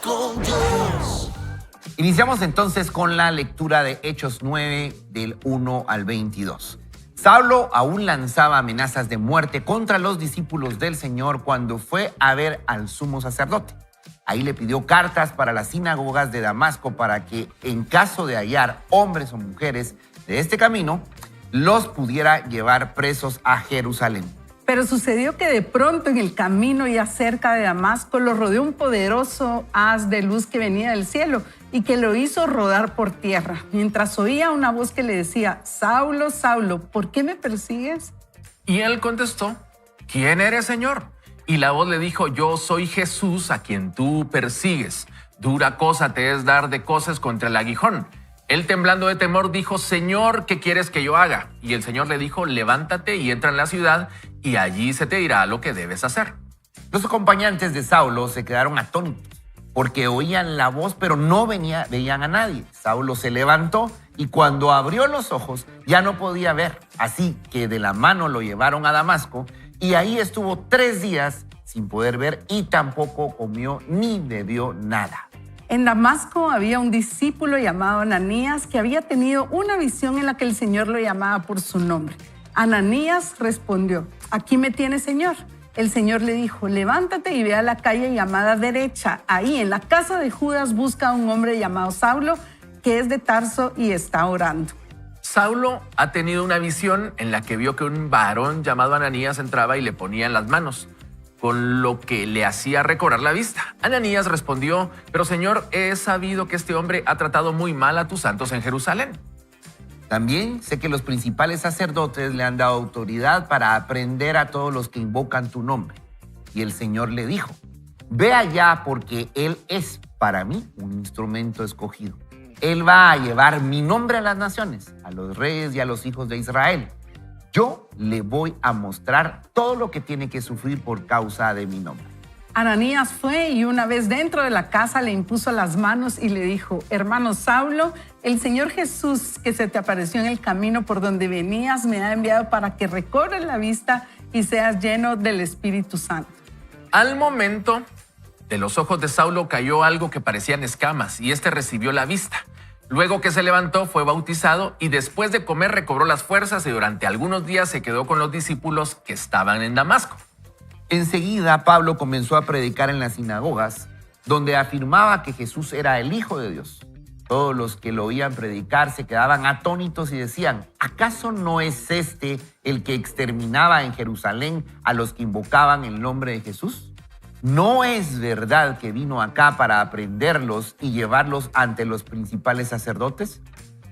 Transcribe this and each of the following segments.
con Dios. Iniciamos entonces con la lectura de Hechos 9 del 1 al 22. Saulo aún lanzaba amenazas de muerte contra los discípulos del Señor cuando fue a ver al sumo sacerdote. Ahí le pidió cartas para las sinagogas de Damasco para que, en caso de hallar hombres o mujeres de este camino, los pudiera llevar presos a Jerusalén. Pero sucedió que de pronto en el camino ya cerca de Damasco lo rodeó un poderoso haz de luz que venía del cielo y que lo hizo rodar por tierra, mientras oía una voz que le decía: Saulo, Saulo, ¿por qué me persigues? Y él contestó: ¿Quién eres, Señor? Y la voz le dijo: Yo soy Jesús a quien tú persigues. Dura cosa te es dar de coces contra el aguijón. Él, temblando de temor, dijo: Señor, ¿qué quieres que yo haga? Y el Señor le dijo: Levántate y entra en la ciudad, y allí se te dirá lo que debes hacer. Los acompañantes de Saulo se quedaron atónitos porque oían la voz, pero no veían a nadie. Saulo se levantó y cuando abrió los ojos ya no podía ver. Así que de la mano lo llevaron a Damasco y ahí estuvo 3 días sin poder ver y tampoco comió ni bebió nada. En Damasco había un discípulo llamado Ananías que había tenido una visión en la que el Señor lo llamaba por su nombre. Ananías respondió: Aquí me tienes, Señor. El Señor le dijo: Levántate y ve a la calle llamada Derecha. Ahí, en la casa de Judas, busca a un hombre llamado Saulo, que es de Tarso y está orando. Saulo ha tenido una visión en la que vio que un varón llamado Ananías entraba y le ponía en las manos, con lo que le hacía recobrar la vista. Ananías respondió: Pero, Señor, he sabido que este hombre ha tratado muy mal a tus santos en Jerusalén. También sé que los principales sacerdotes le han dado autoridad para aprender a todos los que invocan tu nombre. Y el Señor le dijo: Ve allá porque él es para mí un instrumento escogido. Él va a llevar mi nombre a las naciones, a los reyes y a los hijos de Israel. Yo le voy a mostrar todo lo que tiene que sufrir por causa de mi nombre. Ananías fue y una vez dentro de la casa le impuso las manos y le dijo: Hermano Saulo, el Señor Jesús que se te apareció en el camino por donde venías me ha enviado para que recobres la vista y seas lleno del Espíritu Santo. Al momento, de los ojos de Saulo cayó algo que parecían escamas y éste recibió la vista. Luego que se levantó, fue bautizado y después de comer recobró las fuerzas y durante algunos días se quedó con los discípulos que estaban en Damasco. Enseguida, Pablo comenzó a predicar en las sinagogas, donde afirmaba que Jesús era el Hijo de Dios. Todos los que lo oían predicar se quedaban atónitos y decían: ¿acaso no es este el que exterminaba en Jerusalén a los que invocaban el nombre de Jesús? ¿No es verdad que vino acá para aprenderlos y llevarlos ante los principales sacerdotes?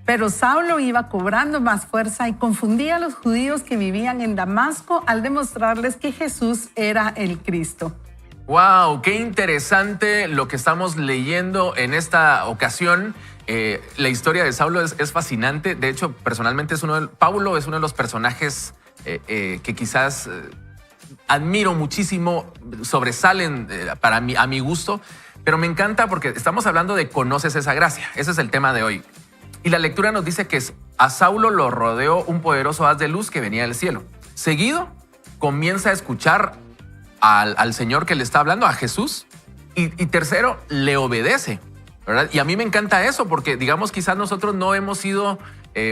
Pero Saulo iba cobrando más fuerza y confundía a los judíos que vivían en Damasco al demostrarles que Jesús era el Cristo. ¡Wow! ¡Qué interesante lo que estamos leyendo en esta ocasión! La historia de Saulo es fascinante. De hecho, personalmente Pablo es uno de los personajes que quizás admiro muchísimo, sobresalen a mi gusto, pero me encanta porque estamos hablando de conoces esa gracia. Ese es el tema de hoy. Y la lectura nos dice que a Saulo lo rodeó un poderoso haz de luz que venía del cielo. Seguido, comienza a escuchar al Señor que le está hablando, a Jesús. Y tercero, le obedece, ¿verdad? Y a mí me encanta eso porque, digamos, quizás nosotros no hemos sido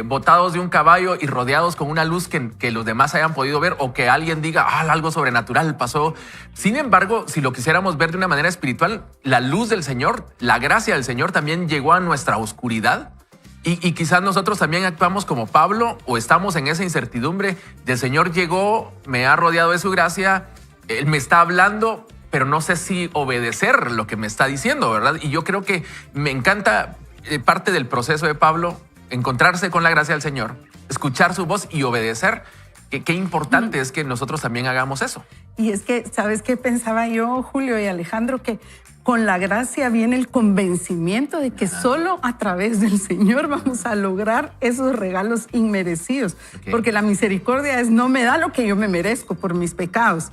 botados de un caballo y rodeados con una luz que los demás hayan podido ver o que alguien diga: algo sobrenatural pasó. Sin embargo, si lo quisiéramos ver de una manera espiritual, la luz del Señor, la gracia del Señor también llegó a nuestra oscuridad. Y quizás nosotros también actuamos como Pablo o estamos en esa incertidumbre del Señor llegó, me ha rodeado de su gracia, Él me está hablando, pero no sé si obedecer lo que me está diciendo, ¿verdad? Y yo creo que me encanta parte del proceso de Pablo, encontrarse con la gracia del Señor, escuchar su voz y obedecer. Qué importante es que nosotros también hagamos eso. Y es que, ¿sabes qué pensaba yo, Julio y Alejandro? Que con la gracia viene el convencimiento de que solo a través del Señor vamos a lograr esos regalos inmerecidos. Okay. Porque la misericordia es: no me da lo que yo me merezco por mis pecados.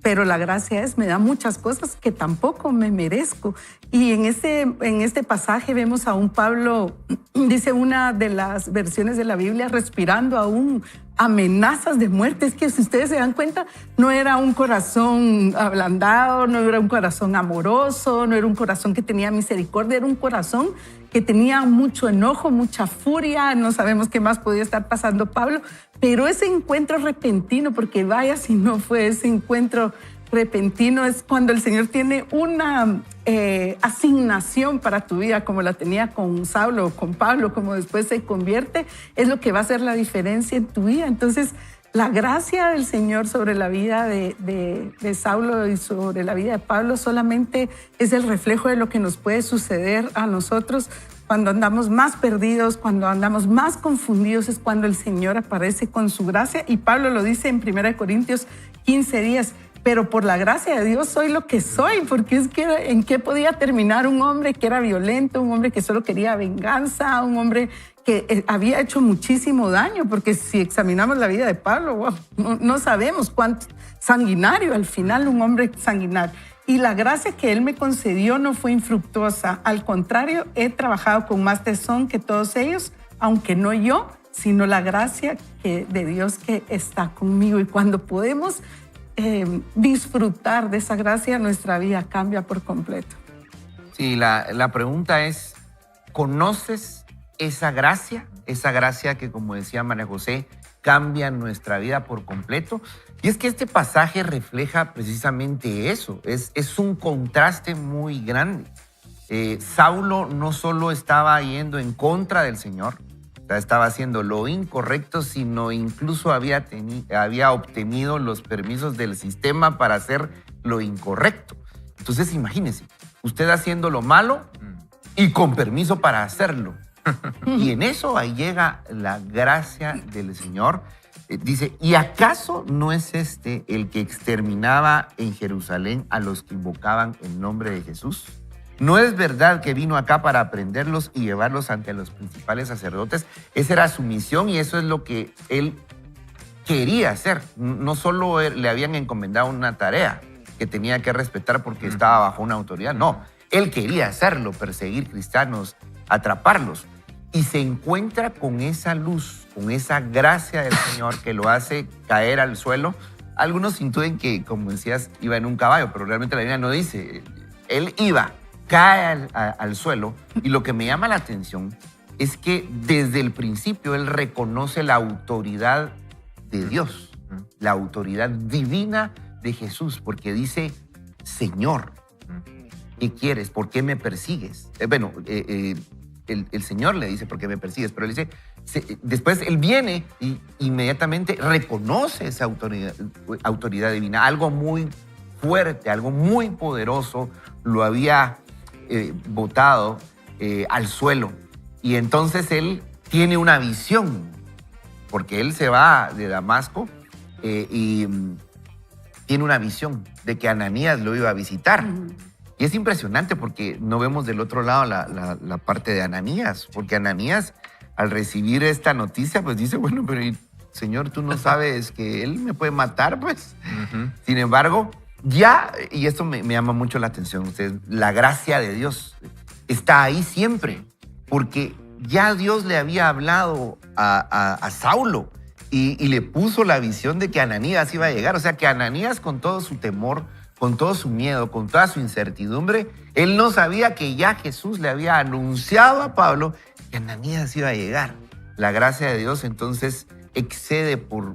Pero la gracia es: me da muchas cosas que tampoco me merezco. Y en este pasaje vemos a un Pablo, dice una de las versiones de la Biblia, respirando aún amenazas de muerte. Es que si ustedes se dan cuenta, no era un corazón ablandado, no era un corazón amoroso, no era un corazón que tenía misericordia, era un corazón que tenía mucho enojo, mucha furia. No sabemos qué más podía estar pasando Pablo, pero ese encuentro repentino, porque vaya si no fue ese encuentro repentino, es cuando el Señor tiene una asignación para tu vida, como la tenía con Saulo o con Pablo, como después se convierte, es lo que va a hacer la diferencia en tu vida. Entonces, la gracia del Señor sobre la vida de Saulo y sobre la vida de Pablo solamente es el reflejo de lo que nos puede suceder a nosotros cuando andamos más perdidos, cuando andamos más confundidos, es cuando el Señor aparece con su gracia. Y Pablo lo dice en 1 Corintios 15:10, pero por la gracia de Dios soy lo que soy, porque es que ¿en qué podía terminar un hombre que era violento, un hombre que solo quería venganza, un hombre que había hecho muchísimo daño? Porque si examinamos la vida de Pablo, wow, no sabemos cuánto sanguinario, al final un hombre sanguinario. Y la gracia que él me concedió no fue infructuosa, al contrario, he trabajado con más tesón que todos ellos, aunque no yo, sino la gracia de Dios que está conmigo. Y cuando podemos disfrutar de esa gracia, nuestra vida cambia por completo. Sí, la pregunta es, ¿conoces esa gracia? Esa gracia que, como decía María José, cambia nuestra vida por completo. Y es que este pasaje refleja precisamente eso. Es un contraste muy grande. Saulo no solo estaba yendo en contra del Señor, estaba haciendo lo incorrecto, sino incluso había obtenido los permisos del sistema para hacer lo incorrecto. Entonces, imagínese, usted haciendo lo malo y con permiso para hacerlo. Y en eso ahí llega la gracia del Señor. Dice, ¿y acaso no es este el que exterminaba en Jerusalén a los que invocaban el nombre de Jesús? ¿No es verdad que vino acá para aprenderlos y llevarlos ante los principales sacerdotes? Esa era su misión y eso es lo que él quería hacer. No solo le habían encomendado una tarea que tenía que respetar porque estaba bajo una autoridad. No, él quería hacerlo, perseguir cristianos, atraparlos. Y se encuentra con esa luz, con esa gracia del Señor que lo hace caer al suelo. Algunos intuyen que, como decías, iba en un caballo, pero realmente la Biblia no dice. Él iba, cae al suelo, y lo que me llama la atención es que desde el principio él reconoce la autoridad de Dios, la autoridad divina de Jesús, porque dice, Señor, ¿qué quieres? ¿Por qué me persigues? El Señor le dice, ¿por qué me persigues? Pero él dice, después él viene y inmediatamente reconoce esa autoridad divina. Algo muy fuerte, algo muy poderoso lo había botado al suelo. Y entonces él tiene una visión, porque él se va de Damasco y tiene una visión de que Ananías lo iba a visitar. Y es impresionante porque no vemos del otro lado la parte de Ananías, porque Ananías, al recibir esta noticia, pues dice, bueno, pero Señor, tú no sabes que él me puede matar, pues. Sin embargo, ya, y esto me llama mucho la atención, ustedes, la gracia de Dios está ahí siempre, porque ya Dios le había hablado a Saulo y le puso la visión de que Ananías iba a llegar. O sea, que Ananías, con todo su temor, con todo su miedo, con toda su incertidumbre, él no sabía que ya Jesús le había anunciado a Pablo que Ananías iba a llegar. La gracia de Dios entonces excede por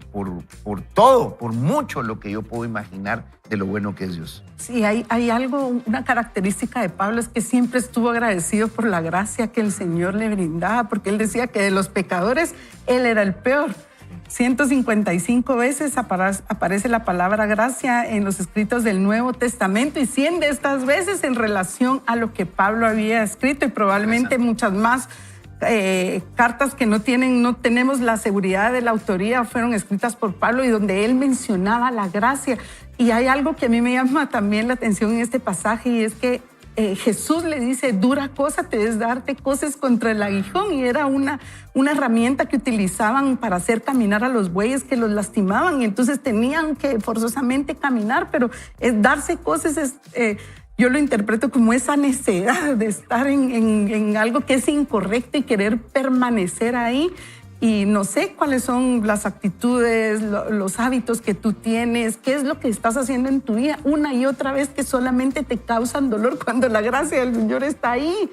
todo, por mucho lo que yo puedo imaginar de lo bueno que es Dios. Sí, hay algo, una característica de Pablo es que siempre estuvo agradecido por la gracia que el Señor le brindaba, porque él decía que de los pecadores él era el peor. 155 veces aparece la palabra gracia en los escritos del Nuevo Testamento y 100 de estas veces en relación a lo que Pablo había escrito, y probablemente muchas más cartas que no tenemos la seguridad de la autoría fueron escritas por Pablo, y donde él mencionaba la gracia. Y hay algo que a mí me llama también la atención en este pasaje, y es que Jesús le dice, dura cosa te es darte cosas contra el aguijón, y era una herramienta que utilizaban para hacer caminar a los bueyes que los lastimaban, y entonces tenían que forzosamente caminar, pero darse cosas yo lo interpreto como esa necesidad de estar en algo que es incorrecto y querer permanecer ahí. y no sé cuáles son las actitudes, los hábitos que tú tienes, qué es lo que estás haciendo en tu vida una y otra vez que solamente te causan dolor cuando la gracia del Señor está ahí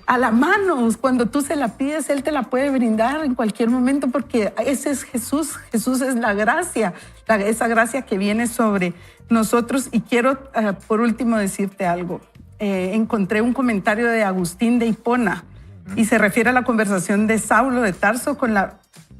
a la mano. Cuando tú se la pides, Él te la puede brindar en cualquier momento porque ese es Jesús. Jesús es la gracia, esa gracia que viene sobre nosotros. Y quiero, por último, decirte algo. Encontré un comentario de Agustín de Hipona y se refiere a la conversación de Saulo de Tarso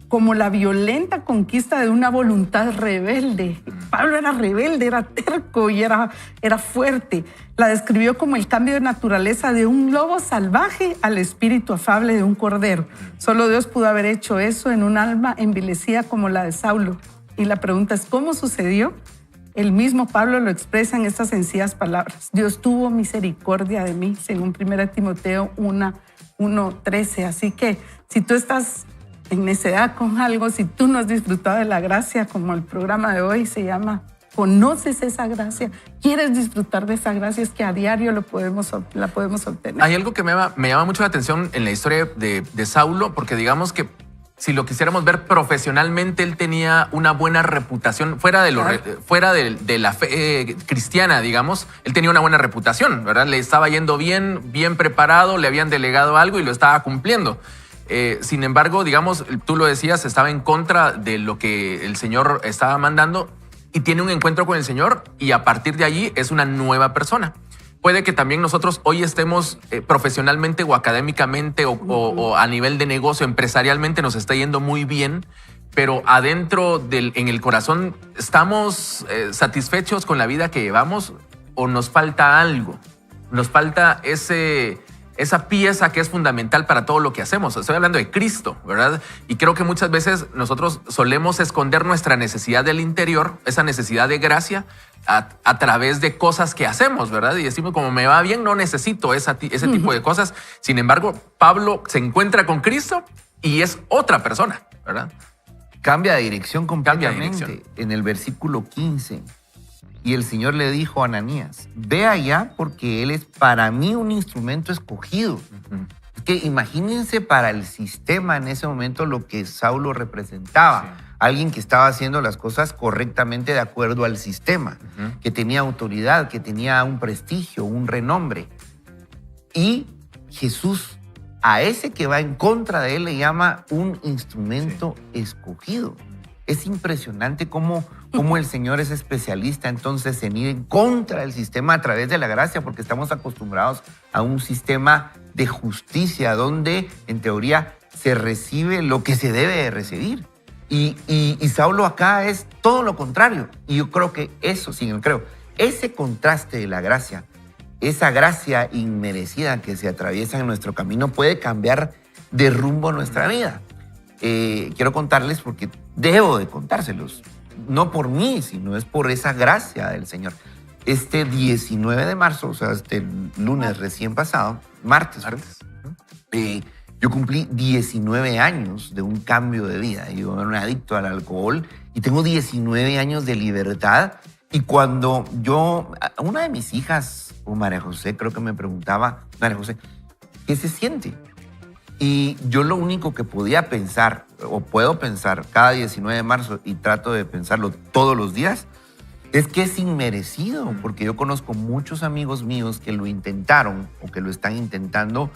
como la violenta conquista de una voluntad rebelde. Pablo era rebelde, era terco y era fuerte. La describió como el cambio de naturaleza de un lobo salvaje al espíritu afable de un cordero. Solo Dios pudo haber hecho eso en un alma envilecida como la de Saulo. Y la pregunta es, ¿cómo sucedió? El mismo Pablo lo expresa en estas sencillas palabras. Dios tuvo misericordia de mí, según 1 Timoteo 1:13. Así que si tú estás en necedad con algo, si tú no has disfrutado de la gracia, como el programa de hoy se llama, ¿conoces esa gracia? ¿Quieres disfrutar de esa gracia? Es que a diario la podemos obtener. Hay algo que me llama mucho la atención en la historia de Saulo, porque digamos que si lo quisiéramos ver profesionalmente, él tenía una buena reputación fuera de la fe cristiana, digamos. Él tenía una buena reputación, ¿verdad? Le estaba yendo bien preparado, le habían delegado algo y lo estaba cumpliendo. Sin embargo, digamos, tú lo decías, estaba en contra de lo que el Señor estaba mandando y tiene un encuentro con el Señor y a partir de allí es una nueva persona. Puede que también nosotros hoy estemos profesionalmente o académicamente o a nivel de negocio, empresarialmente nos está yendo muy bien, pero adentro en el corazón estamos satisfechos con la vida que llevamos o nos falta algo. Nos falta esa pieza que es fundamental para todo lo que hacemos. Estoy hablando de Cristo, ¿verdad? Y creo que muchas veces nosotros solemos esconder nuestra necesidad del interior, esa necesidad de gracia, a través de cosas que hacemos, ¿verdad? Y decimos, como me va bien, no necesito ese tipo de cosas. Sin embargo, Pablo se encuentra con Cristo y es otra persona, ¿verdad? Cambia de dirección completamente. Cambia de dirección. En el versículo 15. Y el Señor le dijo a Ananías, ve allá porque él es para mí un instrumento escogido. Es que imagínense para el sistema en ese momento lo que Saulo representaba. Sí. Alguien que estaba haciendo las cosas correctamente de acuerdo al sistema, que tenía autoridad, que tenía un prestigio, un renombre. Y Jesús, a ese que va en contra de él, le llama un instrumento escogido. Es impresionante cómo el Señor es especialista entonces en ir en contra del sistema a través de la gracia, porque estamos acostumbrados a un sistema de justicia donde, en teoría, se recibe lo que se debe de recibir. Y Saulo acá es todo lo contrario. Y yo creo que ese contraste de la gracia, esa gracia inmerecida que se atraviesa en nuestro camino puede cambiar de rumbo nuestra vida. Quiero contarles porque debo de contárselos. No por mí, sino es por esa gracia del Señor. Este 19 de marzo, o sea, este lunes recién pasado, martes. Yo cumplí 19 años de un cambio de vida. Yo era un adicto al alcohol y tengo 19 años de libertad. Y cuando una de mis hijas, o María José, creo que me preguntaba, María José, ¿qué se siente? Y yo lo único que podía pensar, o puedo pensar cada 19 de marzo, y trato de pensarlo todos los días, es que es inmerecido, porque yo conozco muchos amigos míos que lo intentaron o que lo están intentando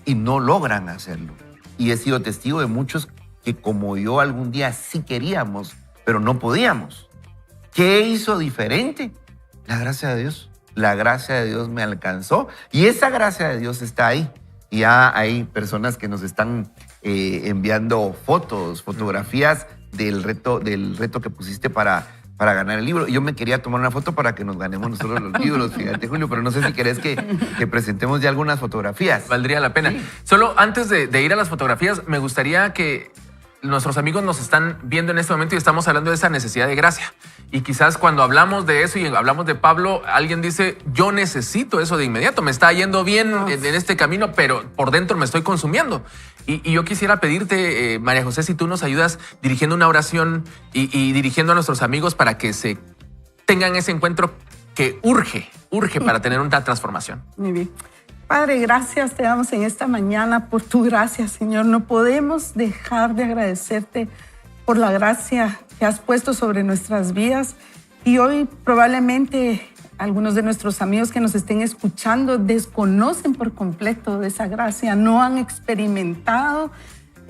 y no logran hacerlo. Y he sido testigo de muchos que como yo algún día sí queríamos, pero no podíamos. ¿Qué hizo diferente? La gracia de Dios. La gracia de Dios me alcanzó y esa gracia de Dios está ahí. Y ya hay personas que nos están enviando fotografías del reto que pusiste para ganar el libro. Yo me quería tomar una foto para que nos ganemos nosotros los libros, fíjate, Julio, pero no sé si querés que presentemos ya algunas fotografías. Valdría la pena. Sí. Solo antes de ir a las fotografías, me gustaría que nuestros amigos nos están viendo en este momento y estamos hablando de esa necesidad de gracia. Y quizás cuando hablamos de eso y hablamos de Pablo, alguien dice, yo necesito eso de inmediato, me está yendo bien en este camino, pero por dentro me estoy consumiendo. Y yo quisiera pedirte, María José, si tú nos ayudas dirigiendo una oración y dirigiendo a nuestros amigos para que se tengan ese encuentro que urge para tener una transformación. Muy bien. Padre, gracias te damos en esta mañana por tu gracia, Señor. No podemos dejar de agradecerte por la gracia que has puesto sobre nuestras vidas. Y hoy probablemente algunos de nuestros amigos que nos estén escuchando desconocen por completo de esa gracia, no han experimentado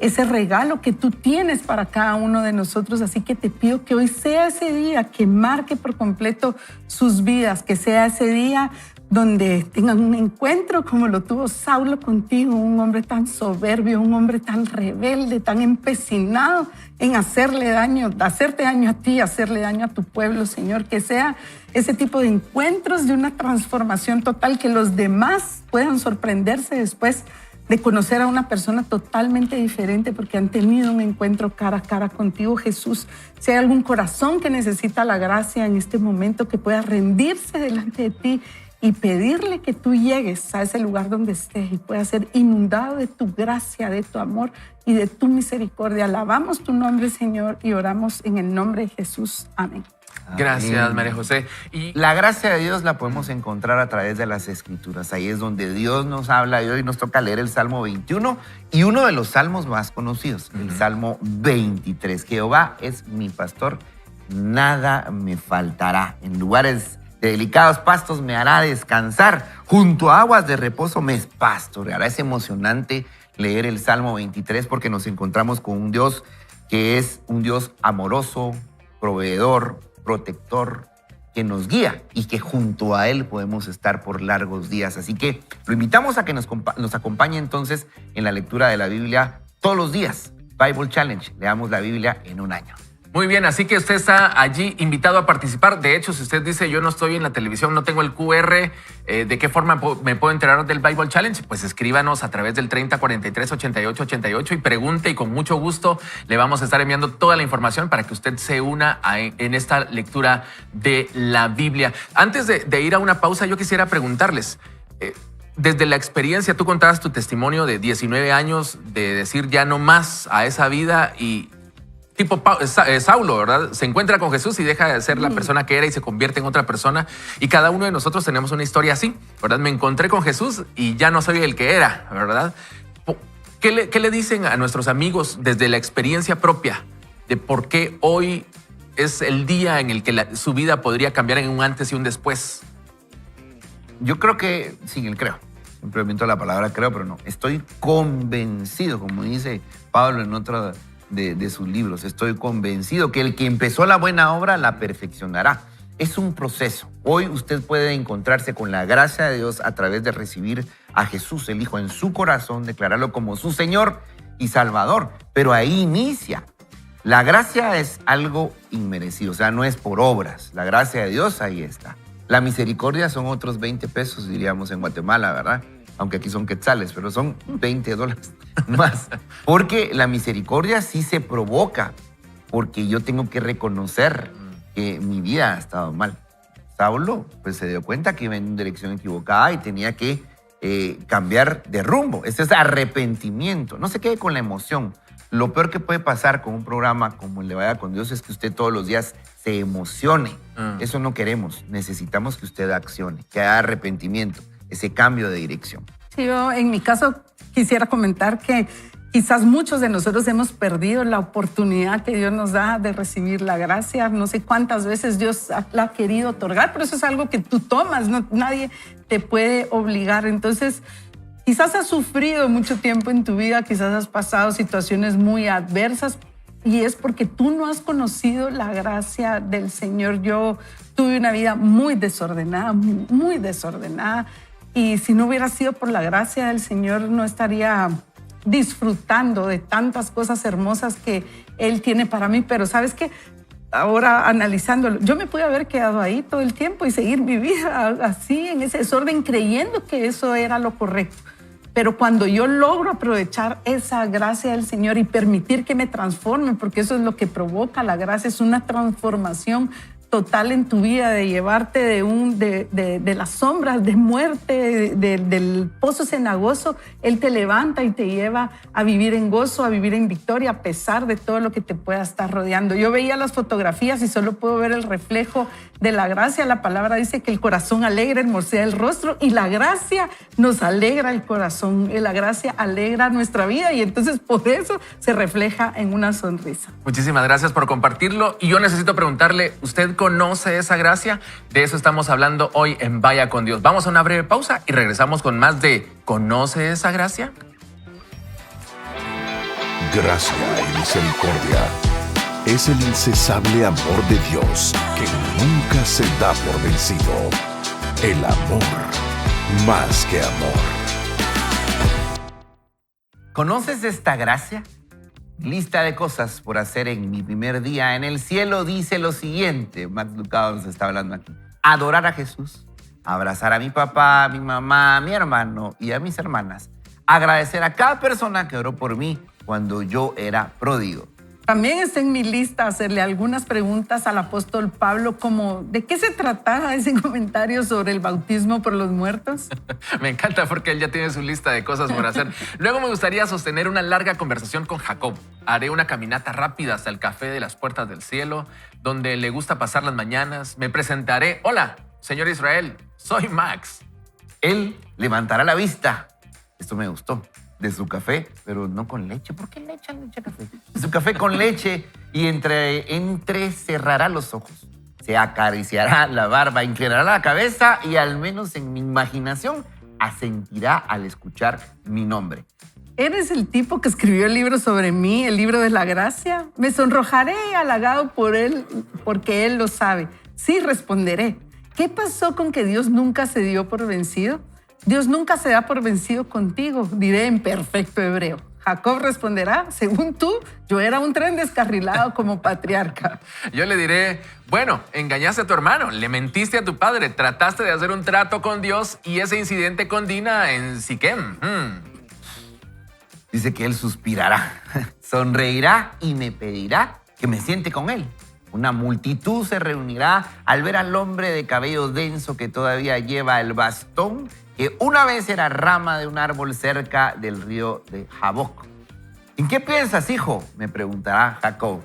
ese regalo que tú tienes para cada uno de nosotros. Así que te pido que hoy sea ese día que marque por completo sus vidas, que sea ese día donde tengan un encuentro como lo tuvo Saulo contigo, un hombre tan soberbio, un hombre tan rebelde, tan empecinado en hacerte daño a ti, hacerle daño a tu pueblo, Señor. Que sea ese tipo de encuentros de una transformación total, que los demás puedan sorprenderse después de conocer a una persona totalmente diferente porque han tenido un encuentro cara a cara contigo, Jesús. Si hay algún corazón que necesita la gracia en este momento, que pueda rendirse delante de ti y pedirle que tú llegues a ese lugar donde estés y puedas ser inundado de tu gracia, de tu amor y de tu misericordia. Alabamos tu nombre, Señor, y oramos en el nombre de Jesús. Amén. Gracias, Amén. María José. Y La gracia de Dios la podemos encontrar a través de las Escrituras. Ahí es donde Dios nos habla y hoy nos toca leer el Salmo 21 y uno de los salmos más conocidos, el Salmo 23. Jehová es mi pastor, nada me faltará. En lugares de delicados pastos me hará descansar, junto a aguas de reposo me pastoreará. Es emocionante leer el Salmo 23 porque nos encontramos con un Dios que es un Dios amoroso, proveedor, protector, que nos guía y que junto a Él podemos estar por largos días. Así que lo invitamos a que nos acompañe entonces en la lectura de la Biblia todos los días. Bible Challenge, leamos la Biblia en un año. muy bien, así que usted está allí invitado a participar. De hecho, si usted dice yo no estoy en la televisión, no tengo el QR, ¿de qué forma me puedo enterar del Bible Challenge? Pues escríbanos a través del 30 43 88 88 y pregunte, y con mucho gusto le vamos a estar enviando toda la información para que usted se una en esta lectura de la Biblia. Antes de ir a una pausa, yo quisiera preguntarles, desde la experiencia, tú contabas tu testimonio de 19 años de decir ya no más a esa vida, y tipo Saulo, ¿verdad? Se encuentra con Jesús y deja de ser la persona que era y se convierte en otra persona. Y cada uno de nosotros tenemos una historia así, ¿verdad? Me encontré con Jesús y ya no soy el que era, ¿verdad? ¿Qué le dicen a nuestros amigos desde la experiencia propia de por qué hoy es el día en el que su vida podría cambiar en un antes y un después? Yo creo que, sin el creo, siempre invento la palabra creo, pero no, estoy convencido, como dice Pablo en otro de sus libros, estoy convencido que el que empezó la buena obra la perfeccionará. Es un proceso. Hoy usted puede encontrarse con la gracia de Dios a través de recibir a Jesús, el Hijo, en su corazón, declararlo como su Señor y Salvador, pero ahí inicia. La gracia es algo inmerecido, o sea, no es por obras. La gracia de Dios ahí está. La misericordia son otros 20 pesos, diríamos en Guatemala, ¿verdad? Aunque aquí son quetzales, pero son $20 más. Porque la misericordia sí se provoca, porque yo tengo que reconocer que mi vida ha estado mal. Saulo pues se dio cuenta que iba en una dirección equivocada y tenía que cambiar de rumbo. Este es arrepentimiento. No se quede con la emoción. Lo peor que puede pasar con un programa como el de Vaya con Dios es que usted todos los días se emocione. Eso no queremos. Necesitamos que usted accione, que haya arrepentimiento, ese cambio de dirección. Sí, yo en mi caso quisiera comentar que quizás muchos de nosotros hemos perdido la oportunidad que Dios nos da de recibir la gracia. No sé cuántas veces Dios la ha querido otorgar, pero eso es algo que tú tomas, no, nadie te puede obligar. Entonces, quizás has sufrido mucho tiempo en tu vida, quizás has pasado situaciones muy adversas, y es porque tú no has conocido la gracia del Señor. Yo tuve una vida muy desordenada, muy desordenada. Y si no hubiera sido por la gracia del Señor, no estaría disfrutando de tantas cosas hermosas que Él tiene para mí. Pero ¿sabes qué? Ahora analizándolo, yo me pude haber quedado ahí todo el tiempo y seguir mi vida así, en ese desorden, creyendo que eso era lo correcto. Pero cuando yo logro aprovechar esa gracia del Señor y permitir que me transforme, porque eso es lo que provoca la gracia, es una transformación total en tu vida, de llevarte de las sombras, de muerte, del pozo cenagoso. Él te levanta y te lleva a vivir en gozo, a vivir en victoria, a pesar de todo lo que te pueda estar rodeando. Yo veía las fotografías y solo puedo ver el reflejo de la gracia. La palabra dice que el corazón alegre hermosea el rostro, y la gracia nos alegra el corazón. La gracia alegra nuestra vida, y entonces por eso se refleja en una sonrisa. Muchísimas gracias por compartirlo. Y yo necesito preguntarle, ¿usted conoce esa gracia? De eso estamos hablando hoy en Vaya con Dios. Vamos a una breve pausa y regresamos con más de ¿Conoce esa gracia? Gracia y misericordia es el incesable amor de Dios que nunca se da por vencido. El amor, más que amor. ¿Conoces esta gracia? Lista de cosas por hacer en mi primer día en el cielo dice lo siguiente. Max Lucado nos está hablando aquí. Adorar a Jesús, abrazar a mi papá, a mi mamá, a mi hermano y a mis hermanas. Agradecer a cada persona que oró por mí cuando yo era pródigo. También está en mi lista hacerle algunas preguntas al apóstol Pablo, como ¿de qué se trataba ese comentario sobre el bautismo por los muertos? Me encanta porque él ya tiene su lista de cosas por hacer. Luego me gustaría sostener una larga conversación con Jacob. Haré una caminata rápida hasta el café de las puertas del cielo, donde le gusta pasar las mañanas. Me presentaré. Hola, señor Israel, soy Max. Él levantará la vista. Esto me gustó. De su café, pero no con leche. ¿Por qué leche a café? De su café con leche y entrecerrará los ojos. Se acariciará la barba, inclinará la cabeza y al menos en mi imaginación asentirá al escuchar mi nombre. ¿Eres el tipo que escribió el libro sobre mí, el libro de la gracia? Me sonrojaré halagado por él, porque él lo sabe. Sí, responderé. ¿Qué pasó con que Dios nunca se dio por vencido? Dios nunca se da por vencido contigo, diré en perfecto hebreo. Jacob responderá, según tú, yo era un tren descarrilado como patriarca. Yo le diré, bueno, engañaste a tu hermano, le mentiste a tu padre, trataste de hacer un trato con Dios y ese incidente con Dina en Siquem. Dice que él suspirará, sonreirá y me pedirá que me siente con él. Una multitud se reunirá al ver al hombre de cabello denso que todavía lleva el bastón, que una vez era rama de un árbol cerca del río de Jaboc. ¿En qué piensas, hijo?, me preguntará Jacob.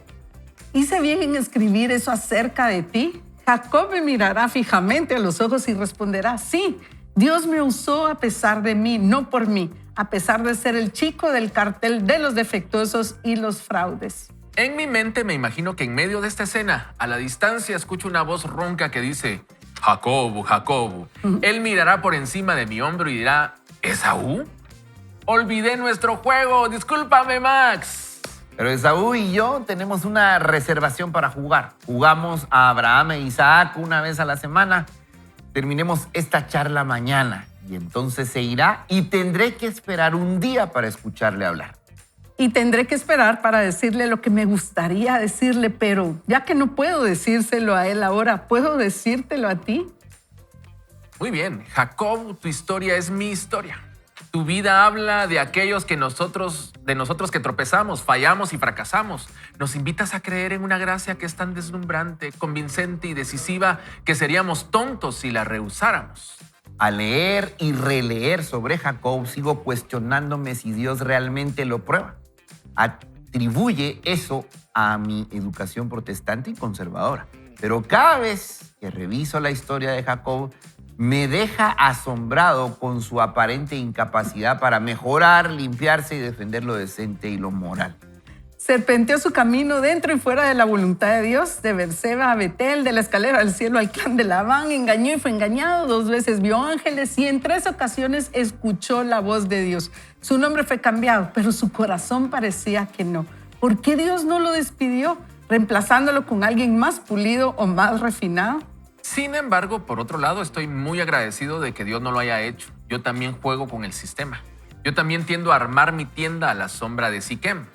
¿Hice bien en escribir eso acerca de ti? Jacob me mirará fijamente a los ojos y responderá, sí, Dios me usó a pesar de mí, no por mí, a pesar de ser el chico del cartel de los defectuosos y los fraudes. En mi mente me imagino que en medio de esta escena, a la distancia, escucho una voz ronca que dice, Jacob, Jacob. Él mirará por encima de mi hombro y dirá, ¿Esaú? Olvidé nuestro juego, discúlpame, Max. Pero Esaú y yo tenemos una reservación para jugar. Jugamos a Abraham e Isaac una vez a la semana. Terminemos esta charla mañana y entonces se irá y tendré que esperar un día para escucharle hablar. Y tendré que esperar para decirle lo que me gustaría decirle, pero ya que no puedo decírselo a él ahora, ¿puedo decírtelo a ti? Muy bien, Jacob, tu historia es mi historia. Tu vida habla de aquellos de nosotros que tropezamos, fallamos y fracasamos. Nos invitas a creer en una gracia que es tan deslumbrante, convincente y decisiva que seríamos tontos si la rehusáramos. Al leer y releer sobre Jacob, sigo cuestionándome si Dios realmente lo prueba. Atribuye eso a mi educación protestante y conservadora. Pero cada vez que reviso la historia de Jacob, me deja asombrado con su aparente incapacidad para mejorar, limpiarse y defender lo decente y lo moral. Serpenteó su camino dentro y fuera de la voluntad de Dios, de Berseba a Betel, de la escalera del cielo al clan de Labán, engañó y fue engañado, 2 veces vio ángeles y en 3 ocasiones escuchó la voz de Dios. Su nombre fue cambiado, pero su corazón parecía que no. ¿Por qué Dios no lo despidió, reemplazándolo con alguien más pulido o más refinado? Sin embargo, por otro lado, estoy muy agradecido de que Dios no lo haya hecho. Yo también juego con el sistema. Yo también tiendo a armar mi tienda a la sombra de Siquem.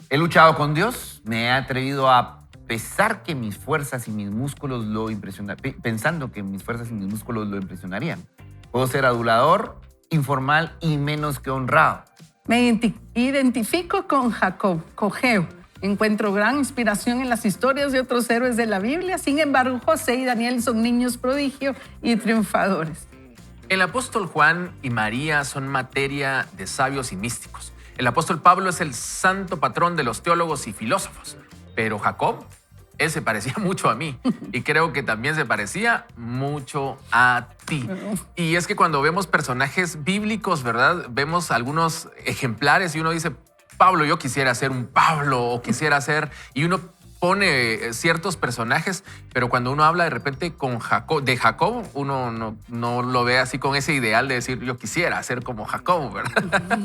He luchado con Dios, me he atrevido a pensando que mis fuerzas y mis músculos lo impresionarían. Puedo ser adulador, informal y menos que honrado. Me identifico con Jacob, Cogeo. encuentro gran inspiración en las historias de otros héroes de la Biblia. Sin embargo, José y Daniel son niños prodigio y triunfadores. El apóstol Juan y María son materia de sabios y místicos. El apóstol Pablo es el santo patrón de los teólogos y filósofos. Pero Jacob, él se parecía mucho a mí y creo que también se parecía mucho a ti. Y es que cuando vemos personajes bíblicos, ¿verdad? Vemos algunos ejemplares y uno dice, Pablo, yo quisiera ser un Pablo o quisiera ser... Y uno pone ciertos personajes, pero cuando uno habla de repente de Jacob, uno no lo ve así con ese ideal de decir yo quisiera ser como Jacob, ¿verdad?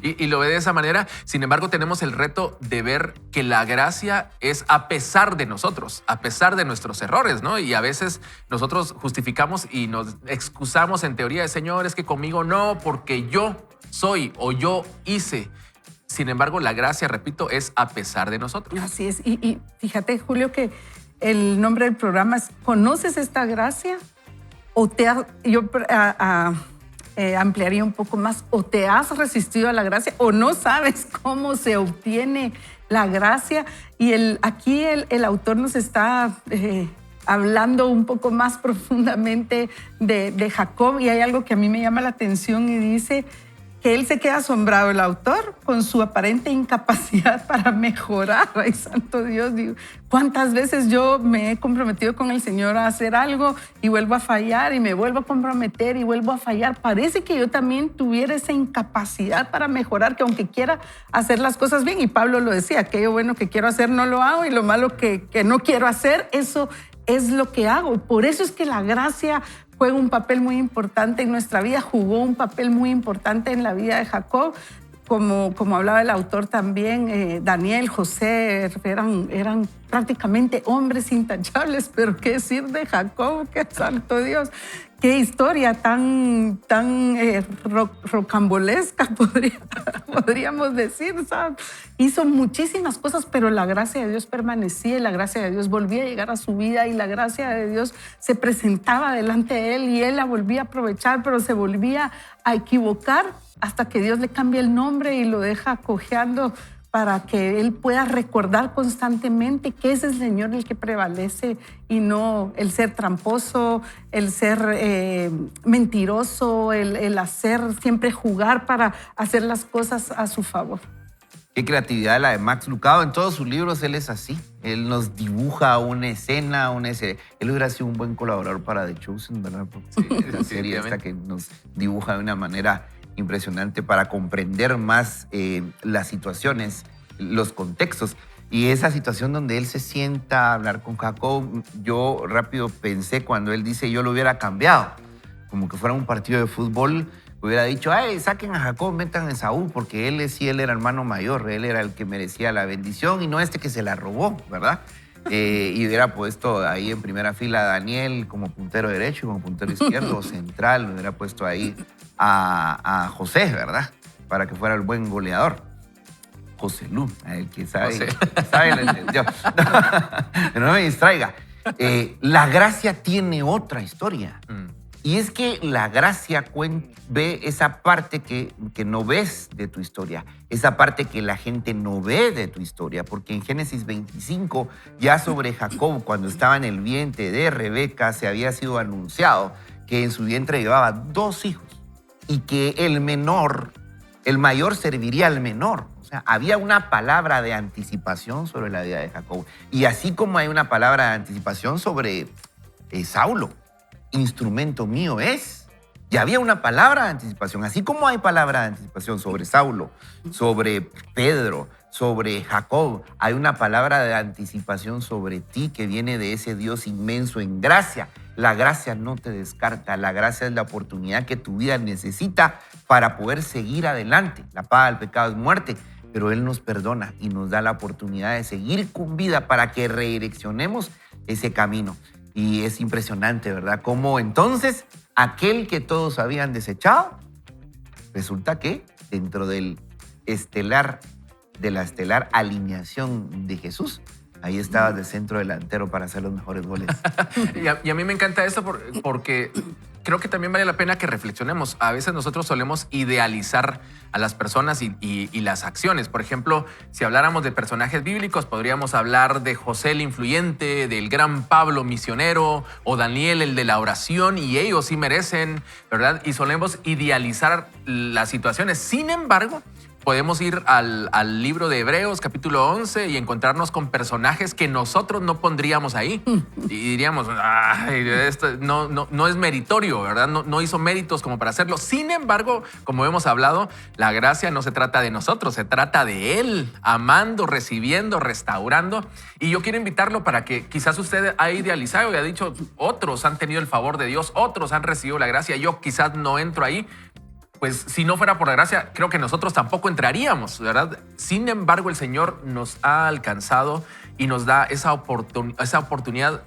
y lo ve de esa manera. Sin embargo, tenemos el reto de ver que la gracia es a pesar de nosotros, a pesar de nuestros errores, ¿no? Y a veces nosotros justificamos y nos excusamos en teoría de Señor, es que conmigo no, porque yo soy o yo hice. Sin embargo, la gracia, repito, es a pesar de nosotros. Así es. Y fíjate, Julio, que el nombre del programa es ¿Conoces esta gracia? O yo ampliaría un poco más. ¿O te has resistido a la gracia? ¿O no sabes cómo se obtiene la gracia? Y aquí el autor nos está hablando un poco más profundamente de Jacob. Y hay algo que a mí me llama la atención y dice... que él se queda asombrado, el autor, con su aparente incapacidad para mejorar. Ay, santo Dios, digo, ¿cuántas veces yo me he comprometido con el Señor a hacer algo y vuelvo a fallar y me vuelvo a comprometer y vuelvo a fallar? Parece que yo también tuviera esa incapacidad para mejorar, que aunque quiera hacer las cosas bien, y Pablo lo decía, aquello bueno que quiero hacer no lo hago y lo malo que no quiero hacer, eso es lo que hago. Por eso es que la gracia juega un papel muy importante en nuestra vida, jugó un papel muy importante en la vida de Jacob. Como hablaba el autor también, Daniel, José, eran prácticamente hombres intachables, pero qué decir de Jacob, qué santo Dios. Qué historia tan rocambolesca, podríamos decir, ¿sabes? Hizo muchísimas cosas, pero la gracia de Dios permanecía y la gracia de Dios volvía a llegar a su vida y la gracia de Dios se presentaba delante de él y él la volvía a aprovechar, pero se volvía a equivocar hasta que Dios le cambia el nombre y lo deja cojeando para que él pueda recordar constantemente que es el Señor el que prevalece y no el ser tramposo, el ser mentiroso, el hacer siempre jugar para hacer las cosas a su favor. Qué creatividad la de Max Lucado. En todos sus libros él es así. Él nos dibuja una escena, Él hubiera sido un buen colaborador para The Chosen, ¿verdad? Porque esa serie esta que nos dibuja de una manera impresionante para comprender más las situaciones, los contextos. Y esa situación donde él se sienta a hablar con Jacob, yo rápido pensé cuando él dice yo lo hubiera cambiado, como que fuera un partido de fútbol, hubiera dicho, ay, saquen a Jacob, metan a Esaú, porque él era hermano mayor, él era el que merecía la bendición y no este que se la robó, ¿verdad? Y hubiera puesto ahí en primera fila a Daniel como puntero derecho, como puntero izquierdo, central, hubiera puesto ahí a José, ¿verdad? Para que fuera el buen goleador. José Lu, el que sabe, lo entendió. No me distraiga. La gracia tiene otra historia. Y es que la gracia ve esa parte que no ves de tu historia, esa parte que la gente no ve de tu historia, porque en Génesis 25, ya sobre Jacob, cuando estaba en el vientre de Rebeca, se había sido anunciado que en su vientre llevaba 2 hijos y que el mayor serviría al menor. O sea, había una palabra de anticipación sobre la vida de Jacob. Y así como hay una palabra de anticipación sobre Saulo, instrumento mío es. Ya había una palabra de anticipación, así como hay palabra de anticipación sobre Saulo, sobre Pedro, sobre Jacob, hay una palabra de anticipación sobre ti que viene de ese Dios inmenso en gracia. La gracia no te descarta, la gracia es la oportunidad que tu vida necesita para poder seguir adelante. La paga del pecado es muerte, pero Él nos perdona y nos da la oportunidad de seguir con vida para que redireccionemos ese camino. Y es impresionante, ¿verdad? Cómo entonces aquel que todos habían desechado, resulta que dentro de la estelar alineación de Jesús, ahí estabas de centro delantero para hacer los mejores goles. Y a mí me encanta esto porque creo que también vale la pena que reflexionemos. A veces nosotros solemos idealizar a las personas y las acciones. Por ejemplo, si habláramos de personajes bíblicos, podríamos hablar de José el influyente, del gran Pablo misionero o Daniel el de la oración, y ellos sí merecen, ¿verdad? Y solemos idealizar las situaciones. Sin embargo, podemos ir al libro de Hebreos, capítulo 11, y encontrarnos con personajes que nosotros no pondríamos ahí. Y diríamos, ay, esto no es meritorio, ¿verdad? No hizo méritos como para hacerlo. Sin embargo, como hemos hablado, la gracia no se trata de nosotros, se trata de Él, amando, recibiendo, restaurando. Y yo quiero invitarlo para que quizás usted ha idealizado y ha dicho, otros han tenido el favor de Dios, otros han recibido la gracia, yo quizás no entro ahí. Pues si no fuera por la gracia, creo que nosotros tampoco entraríamos, ¿verdad? Sin embargo, el Señor nos ha alcanzado y nos da esa oportunidad.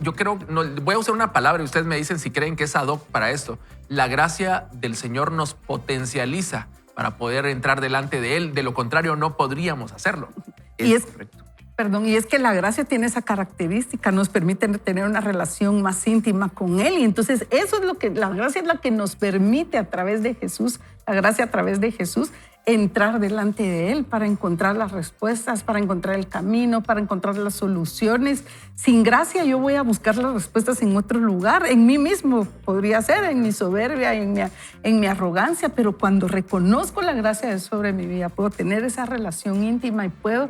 Yo creo, voy a usar una palabra y ustedes me dicen si creen que es ad hoc para esto. La gracia del Señor nos potencializa para poder entrar delante de Él. De lo contrario, no podríamos hacerlo. Y es que la gracia tiene esa característica, nos permite tener una relación más íntima con Él. Y entonces eso es lo que, la gracia es la que nos permite a través de Jesús, la gracia a través de Jesús, entrar delante de Él para encontrar las respuestas, para encontrar el camino, para encontrar las soluciones. Sin gracia yo voy a buscar las respuestas en otro lugar, en mí mismo podría ser, en mi soberbia, en mi arrogancia, pero cuando reconozco la gracia de sobre mi vida, puedo tener esa relación íntima y puedo